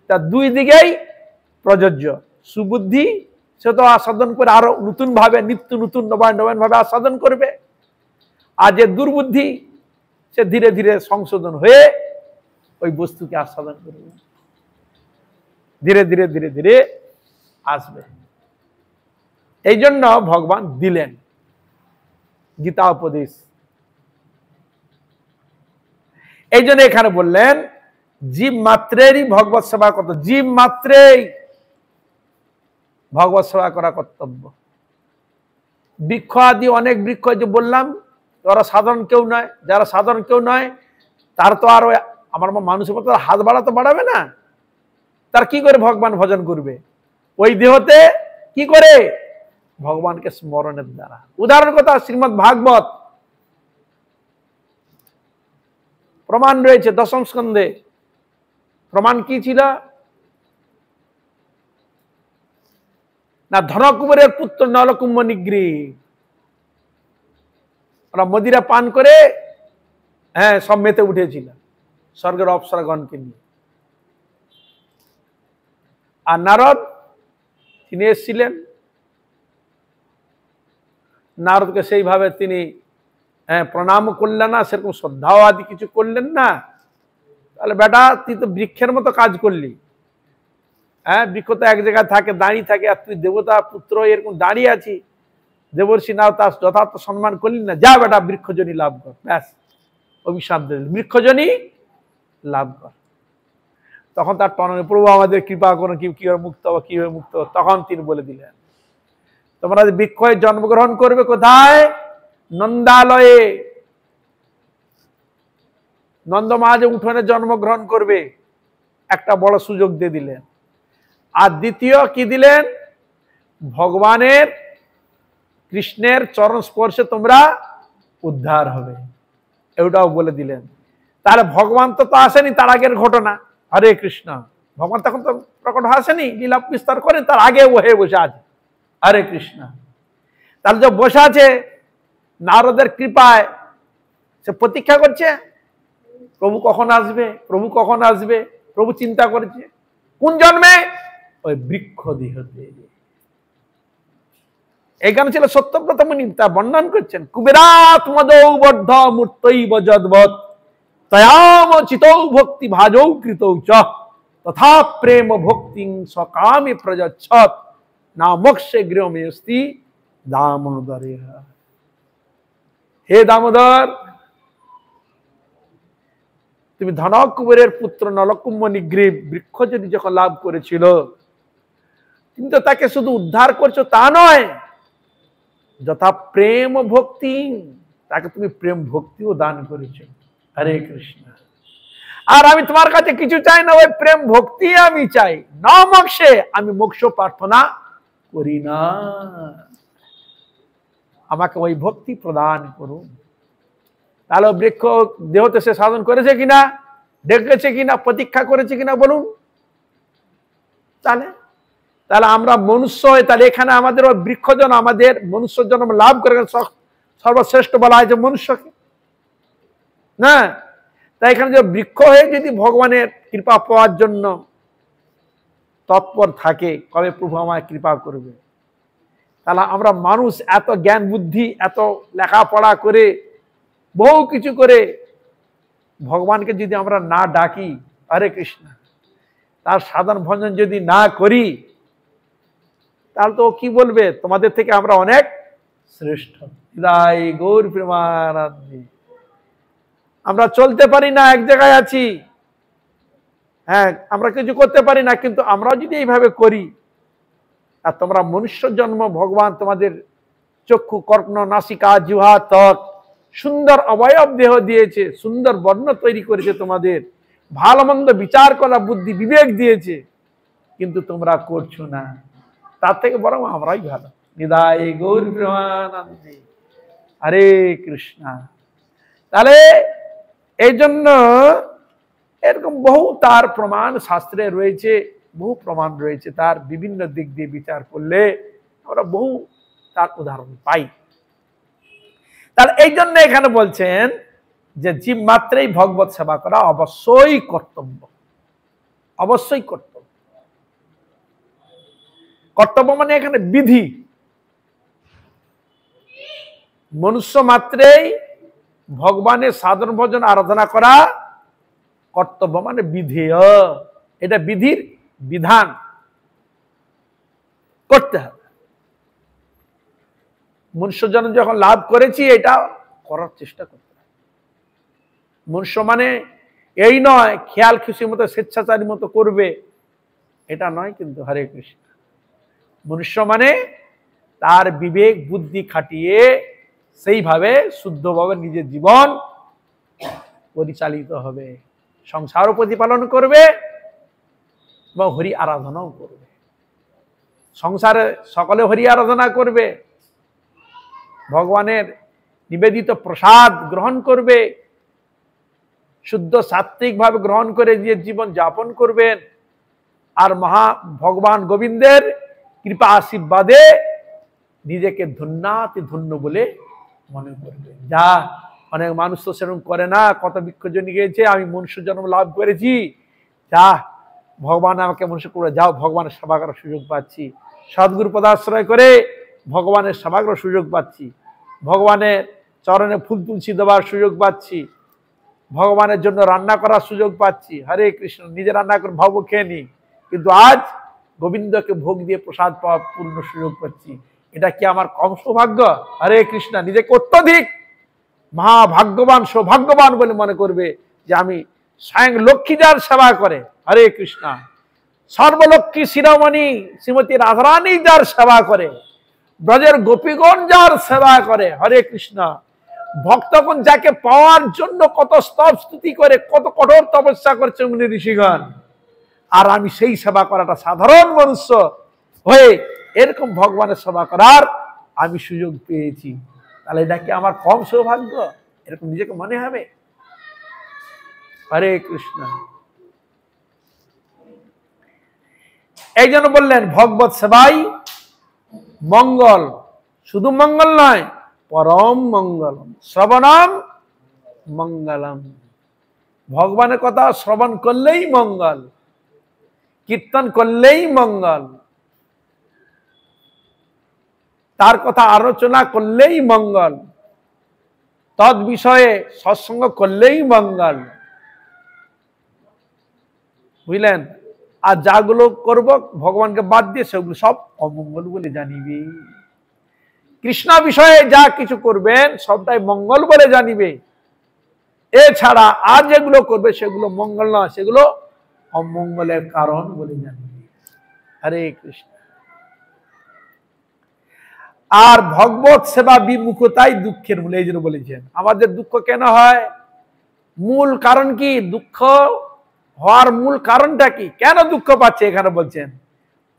তা দুই দিকেই প্রযোজ্য। সুবুদ্ধি সে তো আস্বাদন করে আরো নতুন ভাবে, নিত্য নতুন নবায়ন নবায়ন ভাবে আস্বাদন করবে, আর যে দুর্বুদ্ধি সে ধীরে ধীরে সংশোধন হয়ে ওই বস্তুকে আস্বাদন করবে, ধীরে ধীরে ধীরে ধীরে আসবে। এই জন্য ভগবান দিলেন গীতা উপদেশ। এই জন্য এখানে বললেন জীব মাত্রেরই ভগবত সেবা করতে, জীব মাত্রেই ভগবত সেবা করা কর্তব্য। বৃক্ষ আদি অনেক বৃক্ষ যে বললাম, ওরা সাধারণ কেউ নয়। যারা সাধারণ কেউ নয় তার তো আর আমার মানুষের মতো হাত বাড়াতে বাড়াবে না, তার কি করে ভগবান ভজন করবে? ওই দেহতে কি করে? ভগবানকে স্মরণের দ্বারা। উদাহরণ কথা শ্রীমদ্ ভাগবত প্রমাণ রয়েছে দশম স্কন্ধে। প্রমাণ কি ছিল না? ধনকুবেরের পুত্র নলকুম্ভ নিগৃহী, ওরা মদিরা পান করে সব মেতে উঠেছিল স্বর্গের অপ্সরাগণকে নিয়ে। আর নারদ তিনি এসেছিলেন, নারদকে সেইভাবে তিনি প্রণাম করলেন না, সেরকম শ্রদ্ধাও আদি কিছু করলেন না। তাহলে বেটা তুই তো বৃক্ষের মতো কাজ করলি, বৃক্ষ তো এক জায়গায় থাকে, দাঁড়িয়ে থাকে, আর তুই দেবতা পুত্র এরকম দাঁড়িয়ে আছি, দেবর্ষি নাও তার যথার্থ সম্মান করলি না, যা বেটা বৃক্ষজনী লাভ কর। ব্যাস অভিশাপ দিলেন, বৃক্ষজনী লাভ কর। তখন তার টননে প্রভু আমাদের কৃপা করুন, কিভাবে মুক্ত হবো, কিভাবে মুক্ত হবো? তখন তিনি বলে দিলেন তোমরা বৃক্ষ জন্মগ্রহণ করবে কোথায়? নন্দালয়ে। নন্দ মহারাজ উঠোনে জন্মগ্রহণ করবে, একটা বড় সুযোগ দিয়ে দিলেন। আর দ্বিতীয় কি দিলেন? ভগবানের কৃষ্ণের চরণ স্পর্শে তোমরা উদ্ধার হবে, এটাও বলে দিলেন। তাহলে ভগবান তো আসেনি তার আগের ঘটনা। হরে কৃষ্ণ। ভগবান তখন তো প্রকট আসেনি, লীলা বিস্তার করেন, তার আগে ও হয়ে বসে আছে। হরে কৃষ্ণ। তাহলে যে বসে আছে নারদের কৃপায়, সে প্রতীক্ষা করছে প্রভু কখন আসবে, প্রভু কখন আসবে। প্রভু চিন্তা করেছে কোন জন্মে? ওই বৃক্ষ দেহতে। এখানে ছিল সত্যব্রত মুনি, তা বর্ণন করছেন কুবেরাত মদৌবদ্ধ মূর্তৈব যদ্বৎ তয়াম চিতৌ ভক্তি ভাজৌ কৃতৌ চ তথা প্রেম ভক্তি সকামে প্রযচ্ছত না মোক্ষে গৃহমেস্তি দামোদরে। হে দামোদর, তুমি ধনক কুবেরের পুত্র নলকুম্ভ নিগ্রীব বৃক্ষ যদি যখন লাভ করেছিল, কিন্তু তাকে শুধু উদ্ধার করছো তা নয়, যথা প্রেম ভক্তি, তাকে তুমি প্রেম ভক্তিও দান করেছো। হরে কৃষ্ণ। আর আমি তোমার কাছে কিছু চাই না, ওই প্রেম ভক্তি আমি চাই, না মোক্ষে, আমি মোক্ষ প্রার্থনা করি না। আমাকে ওই ভক্তি প্রদান করুন। তাহলে বৃক্ষ দেহতে সে সাধন করেছে কিনা, ডেকেছে কিনা, প্রতীক্ষা করেছে কিনা বলুন। তাহলে তাহলে আমরা মনুষ্য হয়ে, তাহলে এখানে আমাদের ওই বৃক্ষজন আমাদের মনুষ্য জন্ম লাভ করে সর্বশ্রেষ্ঠ বলা হয়েছে মনুষ্যকে না। তাই এখানে যে বৃক্ষ হয়ে যদি ভগবানের কৃপা পাওয়ার জন্য তৎপর থাকে, কবে প্রভু আমায় কৃপা করবে, তাহলে আমরা মানুষ এত জ্ঞান বুদ্ধি, এত লেখাপড়া করে, বহু কিছু করে ভগবানকে যদি আমরা না ডাকি, হরে কৃষ্ণ, তার সাধন ভজন যদি না করি, তাহলে তো কি বলবে, তোমাদের থেকে আমরা অনেক শ্রেষ্ঠ। হৃদয় গৌর প্রেমানন্দে। আমরা চলতে পারি না, এক জায়গায় আছি, হ্যাঁ আমরা কিছু করতে পারি না, কিন্তু আমরাও যদি এইভাবে করি, আর তোমরা মনুষ্য জন্ম, ভগবান তোমাদের চক্ষু, কর্ণ, নাসিকা, জিহ্বা, ত্বক, সুন্দর অবয়ব দেহ দিয়েছে, সুন্দর বর্ণ তৈরি করেছে, তোমাদের ভালো মন্দ বিচার করা বুদ্ধি বিবেক দিয়েছে, কিন্তু তোমরা করছো না। তার থেকে বরং আমরাই ভালো। নিদায় গৌর প্রেমানন্দে। হরে কৃষ্ণ। তাহলে এই জন্য এরকম বহু তার প্রমাণ শাস্ত্রে রয়েছে, বহু প্রমাণ রয়েছে, তার বিভিন্ন দিক দিয়ে বিচার করলে আমরা বহু তার উদাহরণ পাই। তার এই জন্য এখানে বলছেন যে জীব মাত্রেই ভগবত সেবা করা অবশ্যই কর্তব্য, অবশ্যই কর্তব্য। কর্তব্য মানে এখানে বিধি। মনুষ্য মাত্রেই ভগবানের সাধন ভজন আরাধনা করা কর্তব্য, মানে বিধেয়। এটা বিধির বিধান, করতে হবে। মনুষ্য জন্ম যখন লাভ করেছি, এটা করার চেষ্টা করতে হবে। মনুষ্য মানে এই নয় খেয়াল খুশি মতো স্বেচ্ছাচারী মতো করবে, এটা নয় কিন্তু। হরে কৃষ্ণ। মনুষ্য মানে তার বিবেক বুদ্ধি খাটিয়ে সেইভাবে শুদ্ধভাবে নিজের জীবন পরিচালিত হবে, সংসারও প্রতিপালন করবে এবং হরি আরাধনাও করবে। সংসারে সকলে হরি আরাধনা করবে, ভগবানের নিবেদিত প্রসাদ গ্রহণ করবে, শুদ্ধ সাত্বিক ভাবে গ্রহণ করে নিজের জীবন যাপন করবেন, আর মহা ভগবান গোবিন্দের কৃপা আশীর্বাদে নিজেকে ধন্যাতি ধন্য বলে মনে করবে। যা অনেক মানুষ তো সেরকম করে না, কত বৃক্ষজনী গিয়েছে, আমি মনুষ্য জন্ম লাভ করেছি, যা ভগবান আমাকে মনুষ্য করে, যাও ভগবানের সেবা করার সুযোগ পাচ্ছি, সদ্গুরু পদাশ্রয় করে ভগবানের সেবা করার সুযোগ পাচ্ছি, ভগবানের চরণে ফুল তুলসী দেওয়ার সুযোগ পাচ্ছি, ভগবানের জন্য রান্না করার সুযোগ পাচ্ছি। হরে কৃষ্ণ। নিজে রান্না করে ভাব খেয়ে নি, কিন্তু আজ গোবিন্দকে ভোগ দিয়ে প্রসাদ পাওয়ার পূর্ণ সুযোগ পাচ্ছি। এটা কি আমার কম সৌভাগ্য? হরে কৃষ্ণ। নিজেকে অত্যধিক মহাভাগ্যবান, সৌভাগ্যবান বলে মনে করবে যে আমি স্বয়ং লক্ষ্মী যার সেবা করে, হরে কৃষ্ণ, সর্বলক্ষ্মী শিরোমণি শ্রীমতী রাধারানী যার সেবা করে, ব্রজের গোপীগণ যার সেবা করে, হরে কৃষ্ণ, ভক্তগণ যাকে পাওয়ার জন্য কত স্তব স্তুতি করে, কত কঠোর তপস্যা করছে মুনি ঋষিগণ, আর আমি সেই সেবা করাটা সাধারণ মনুষ্য হয়ে এরকম ভগবানের সেবা করার আমি সুযোগ পেয়েছি, তাহলে এটা কি আমার কম সৌভাগ্য? এরকম নিজেকে মনে হবে? হরে কৃষ্ণ। এই জন্য বললেন ভগবত সেবাই মঙ্গল, শুধু মঙ্গল নয়, পরম মঙ্গলম, শ্রবণম মঙ্গলম। ভগবানের কথা শ্রবণ করলেই মঙ্গল, কীর্তন করলেই মঙ্গল, তার কথা আলোচনা করলেই মঙ্গল, তদ বিষয়ে সৎসঙ্গ করলেই মঙ্গল। বুঝলেন? আর যাগুলো করব ভগবানকে বাদ দিয়ে সেগুলো সব অমঙ্গল বলে জানিবে। কৃষ্ণ বিষয়ে যা কিছু করবেন সবটাই মঙ্গল বলে জানিবে, এছাড়া আর যেগুলো করবে সেগুলো মঙ্গল নয়, সেগুলো অমঙ্গলের কারণ বলে জানিবে। হরে কৃষ্ণ। আর ভগবত সেবা বিমুখতাই দুঃখের মূল, এই জন্য বলেছেন আমাদের দুঃখ কেন হয়, মূল কারণ কি, দুঃখ হওয়ার মূল কারণটা কি, কেন দুঃখ পাচ্ছে, এখানে বলছেন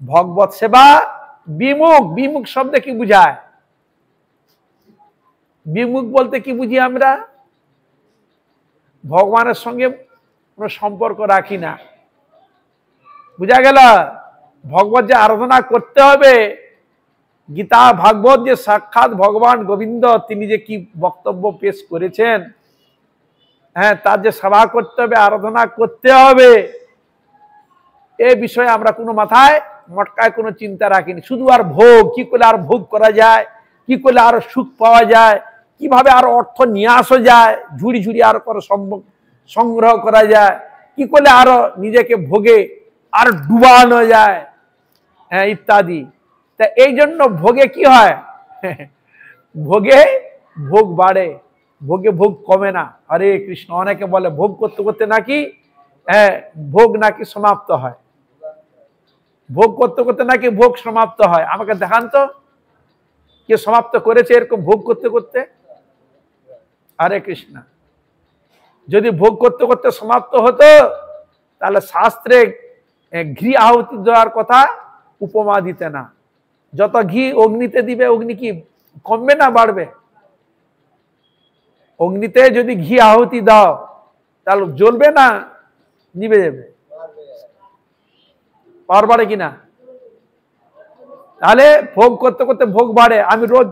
ভগবত সেবা বিমুখ। বিমুখ শব্দে কি বুঝায়? বিমুখ বলতে কি বুঝি আমরা? ভগবানের সঙ্গে কোনো সম্পর্ক রাখি না, বুঝা গেল? ভগবত যে আরাধনা করতে হবে, গীতা ভাগবত যে সাক্ষাৎ ভগবান গোবিন্দ তিনি যে কি বক্তব্য পেশ করেছেন, হ্যাঁ, তার যে সেবা করতে হবে, আরাধনা করতে হবে, এ বিষয়ে আমরা কোনো মাথায় মটকায় কোনো চিন্তা রাখিনি। শুধু আর ভোগ, কি করলে আর ভোগ করা যায়, কি করলে আরো সুখ পাওয়া যায়, কিভাবে আরো অর্থ নিয়ে আসা যায়, ঝুড়ি ঝুড়ি আরো করে সংগ্রহ করা যায়, কি করলে আরো নিজেকে ভোগে আর ডুবানো যায়, হ্যাঁ, ইত্যাদি। তা এই জন্য ভোগে কি হয়, ভোগে ভোগ বাড়ে, ভোগে ভোগ কমে না। হরে কৃষ্ণ। অনেকে বলে ভোগ করতে করতে নাকি, হ্যাঁ, ভোগ নাকি সমাপ্ত হয়, ভোগ করতে করতে নাকি ভোগ সমাপ্ত হয়। আমাকে দেখান তো কে সমাপ্ত করেছে এরকম ভোগ করতে করতে। হরে কৃষ্ণ। যদি ভোগ করতে করতে সমাপ্ত হতো তাহলে শাস্ত্রে ঘি আহুতি দেওয়ার কথা উপমা দিতে না। যত ঘি অগ্নিতে দিবে, অগ্নি কি কমবে না বাড়বে? অগ্নিতে যদি ঘি আহুতি দাও তাহলে জ্বলবে না নিভে যাবে? পাওয়ার বাড়ে কিনা? তাহলে ভোগ করতে করতে ভোগ বাড়ে। আমি রোজ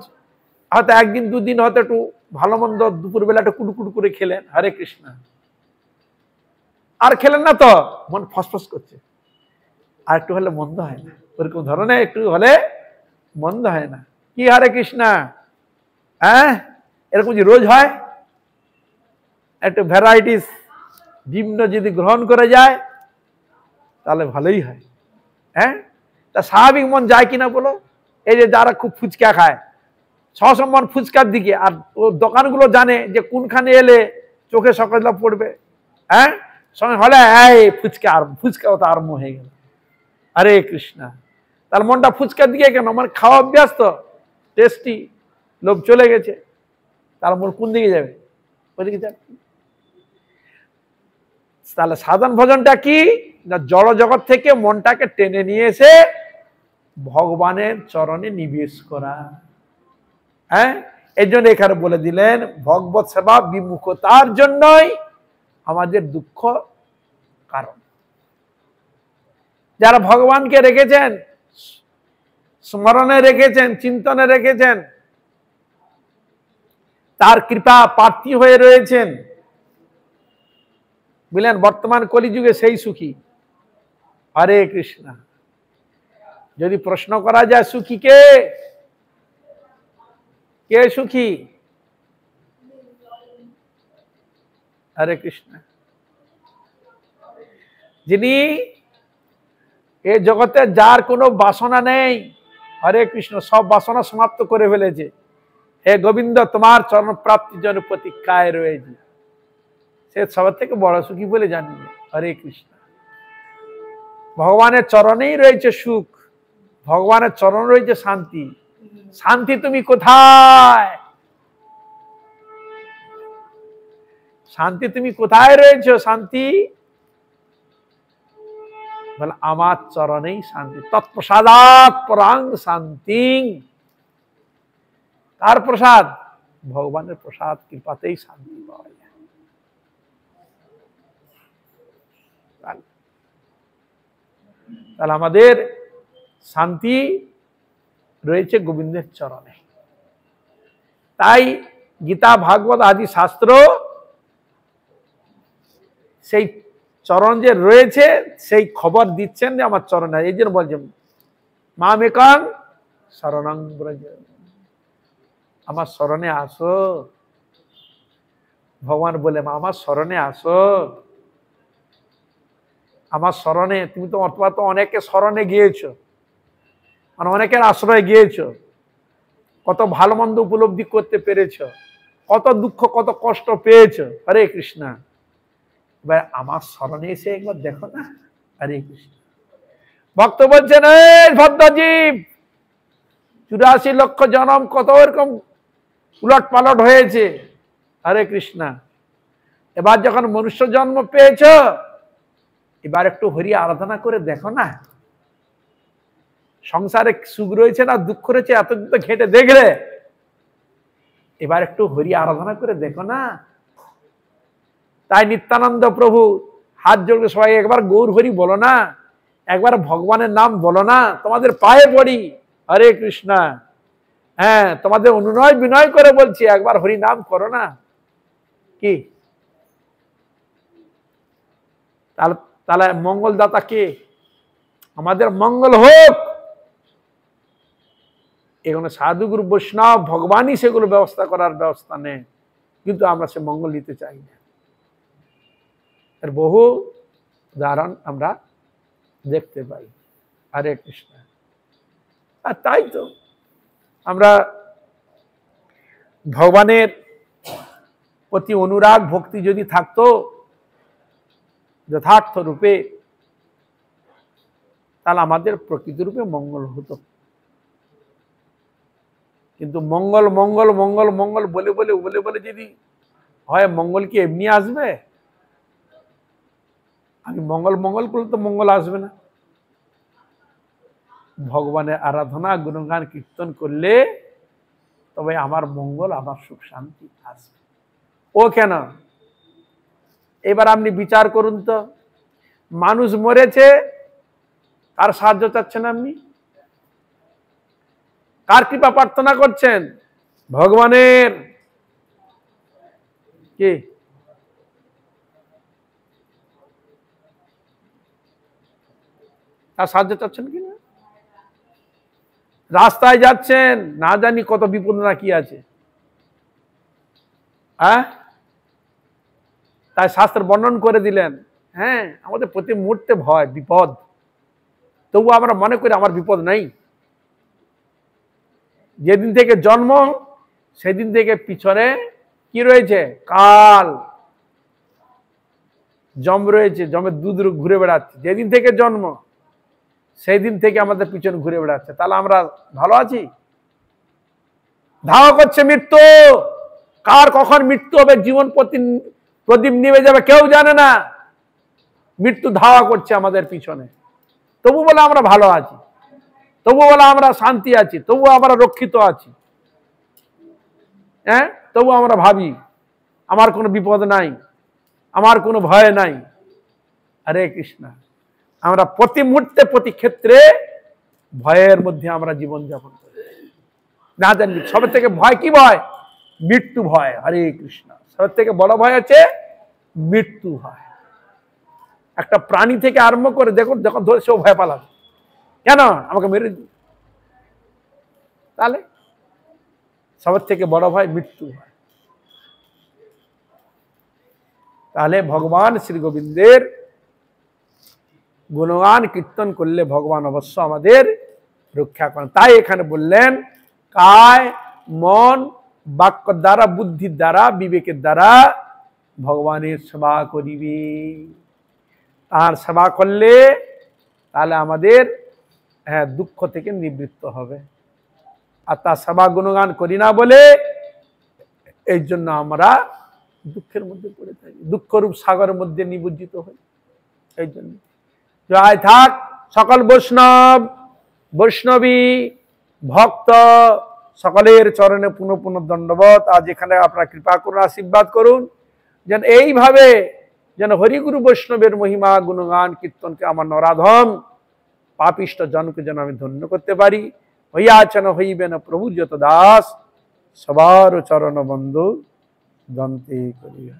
হয়তো একদিন দুদিন হয়তো একটু ভালো মন্দ দুপুরবেলা একটু কুটুকুটু করে খেলেন, হরে কৃষ্ণ, আর খেলেন না তো মন ফসফস করছে, আর একটু হলে মন্দ হয় না, ওরকম ধরনের একটু হলে মন্দ হয় না কি? হরে কৃষ্ণ। হ্যাঁ, এরকম যে রোজ হয়, একটু ভ্যারাইটিস ভিন্ন যদি গ্রহণ করে যায় তাহলে ভালোই হয়। হ্যাঁ, তা স্বাভাবিক মন যায় কিনা বলো? এই যে যারা খুব ফুচকা খায়, সসম্মান ফুচকার দিকে, আর ও দোকানগুলো জানে যে কোনখানে এলে চোখে সকালটা পড়বে, হ্যাঁ, সঙ্গে হলে এই ফুচকা, আর ফুচকাও তো আরম্ভ হয়ে গেল। হরে কৃষ্ণ। তার মনটা ফুচকার দিকে কেন? মানে খাওয়া অভ্যাস তো, টেস্টি, লোভ চলে গেছে, তার মন কোন দিকে যাবে? ওইদিকে যাবে। তাহলে সাধন ভজনটা কি না, জড় জগৎ থেকে মনটাকে টেনে নিয়ে এসে ভগবানের চরণে নিবেশ করা। হ্যাঁ, এই জন্য এখানে বলে দিলেন ভগবত সেবা বিমুখতার জন্যই আমাদের দুঃখ কারণ। যারা ভগবানকে রেখেছেন, স্মরণে রেখেছেন, চিন্তনে রেখেছেন, তার কৃপা প্রার্থী হয়ে রয়েছেন, বুঝলেন, বর্তমান কলিযুগে সেই সুখী। হরে কৃষ্ণ। যদি প্রশ্ন করা যায় সুখী কে, কে সুখী? হরে কৃষ্ণ। যিনি এ জগতে যার কোনো বাসনা নেই, হরে কৃষ্ণ, সব বাসনা সমাপ্ত করে ফেলেছে, হে গোবিন্দ তোমার চরণ প্রাপ্তির জন্য প্রতীক্ষায় রয়েছে, সে সবার থেকে বড় সুখী বলে জানি। হরে কৃষ্ণ। ভগবানের চরণেই রয়েছে সুখ, ভগবানের চরণ রয়েছে শান্তি। শান্তি তুমি কোথায়? শান্তি তুমি কোথায় রয়েছে? শান্তি বলে আমার চরণেই শান্তি। তৎপ্রসাদাৎ পরাং শান্তি। কার প্রসাদ? ভগবানের প্রসাদ, কৃপাতেই শান্তি পাওয়া যায়। তাহলে আমাদের শান্তি রয়েছে গোবিন্দের চরণে। তাই গীতা ভাগবত আদি শাস্ত্র সেই চরণ যে রয়েছে সেই খবর দিচ্ছেন যে আমার চরণে, এই জন্য বলছেন মামেকাং শরণং ব্রজ, আমার শরণে আসো। ভগবান বলে আমার শরণে আসো। আমার শরণে, তুমি তো অথবা তো অনেকে শরণে গিয়েছো, মানে অনেকের আশ্রয়ে গিয়েছো, কত ভালো মন্দ উপলব্ধি করতে পেরেছো, কত দুঃখ কত কষ্ট পেয়েছো। হরে কৃষ্ণ। এবার আমার স্মরণে এসে একবার দেখো না। হরে কৃষ্ণ। ভক্ত বলছেন, এই ভদ্রজীব, 84 লক্ষ জনম কত এরকম উলট পালট হয়েছে। হরে কৃষ্ণ। এবার যখন মনুষ্য জন্ম পেয়েছ, এবার একটু হরি আরাধনা করে দেখো না। সংসারে সুখ রয়েছে না দুঃখ রয়েছে এতদিন তো ঘেটে দেখলে, এবার একটু হরি আরাধনা করে দেখো না। তাই নিত্যানন্দ প্রভু হাত জোড়ে সবাই একবার গৌর হরি বলো না, একবার ভগবানের নাম বলো না, তোমাদের পায়ে পড়ি। হরে কৃষ্ণ। হ্যাঁ, তোমাদের অনুনয় বিনয় করে বলছি, একবার হরি নাম করো না। কি তাহলে মঙ্গলদাতা কে? আমাদের মঙ্গল হোক। এখানে সাধুগুরু বৈষ্ণব ভগবানই সেগুলো ব্যবস্থা করার ব্যবস্থা নেই, কিন্তু আমরা সে মঙ্গল নিতে চাই না। এর বহু উদাহরণ আমরা দেখতে পাই। হরে কৃষ্ণ। আর তাই তো আমরা ভগবানের প্রতি অনুরাগ ভক্তি যদি থাকতো যথার্থ রূপে, তাহলে আমাদের প্রকৃত রূপে মঙ্গল হতো। কিন্তু মঙ্গল মঙ্গল মঙ্গল মঙ্গল বলে বলে বলে বলে যদি হয়, মঙ্গল কি এমনি আসবে? আমি মঙ্গল মঙ্গল করলে তো মঙ্গল আসবে না। ভগবানের আরাধনা গুণগান কীর্তন করলে তবে আমার মঙ্গল, আমার সুখ শান্তি আসবে। ও কেন? এবার আপনি বিচার করুন তো, মানুষ মরেছে, কার সাহায্য চাচ্ছেন আপনি? কার কৃপা প্রার্থনা করছেন? ভগবানের। কি তার সাহায্য চাচ্ছেন কিনা? রাস্তায় যাচ্ছেন, না জানি কত বিপদ না কি আছে, হ্যাঁ, তাই শাস্ত্র বর্ণন করে দিলেন। হ্যাঁ, আমাদের প্রতি মুহূর্তে ভয় বিপদ, তবু আমরা মনে করি আমার বিপদ নাই। যেদিন থেকে জন্ম সেদিন থেকে পিছনে কি রয়েছে? কাল, জম রয়েছে, জমের দুধ ঘুরে বেড়াচ্ছে। যেদিন থেকে জন্ম সেই দিন থেকে আমাদের পিছনে ঘুরে বেড়াচ্ছে। তাহলে আমরা ভালো আছি? ধাওয়া করছে মৃত্যু। কার কখন মৃত্যু হবে, জীবন প্রদীপ নিভে যাবে কেউ জানে না। মৃত্যু ধাওয়া করছে আমাদের পিছনে, তবু বলে আমরা ভালো আছি, তবু বলে আমরা শান্তি আছি, তবু আমরা রক্ষিত আছি। হ্যাঁ, তবু আমরা ভাবি আমার কোনো বিপদ নাই, আমার কোনো ভয় নাই। হরে কৃষ্ণ। আমরা প্রতি মুহূর্তে প্রতি ক্ষেত্রে ভয়ের মধ্যে আমরা জীবন যাপন করি। না জানি সবের থেকে ভয় কি ভয়? মৃত্যু ভয়। হরে কৃষ্ণ। সবের থেকে বড় ভয় আছে মৃত্যু ভয়। একটা প্রাণী থেকে আরম্ভ করে দেখুন, যখন ধরে সেও ভয় পালাবে, কেন আমাকে মেরে দিই। তাহলে সবার থেকে বড় ভয় মৃত্যু ভয়। তাহলে ভগবান শ্রী গোবিন্দের গুণগান কীর্তন করলে ভগবান অবশ্য আমাদের রক্ষা করেন। তাই এখানে বললেন, কায় মন বাক্য দ্বারা বুদ্ধির দ্বারা বিবেকের দ্বারা ভগবানের সেবা করিবে। তার সেবা করলে তাহলে আমাদের দুঃখ থেকে নিবৃত্ত হবে। আর তার সেবা গুণগান করি না বলে এই জন্য আমরা দুঃখের মধ্যে পড়ে থাকি, দুঃখরূপ সাগরের মধ্যে নিমজ্জিত হই। এই জন্য জয় থাক সকল বৈষ্ণব বৈষ্ণবী ভক্ত সকলের চরণে পুনঃ পুনঃ দণ্ডবত। আজ এখানে আপনারা কৃপা করুন, আশীর্বাদ করুন, যেন এইভাবে যেন হরিগুরু বৈষ্ণবের মহিমা গুণগান কীর্তনকে আমার নরাধম পাপিষ্ট জনকে যেন আমি ধন্য করতে পারি। হইয়াছেন হইবেন প্রভু যত দাস, সবার চরণ বন্ধু দন্তে করিয়া।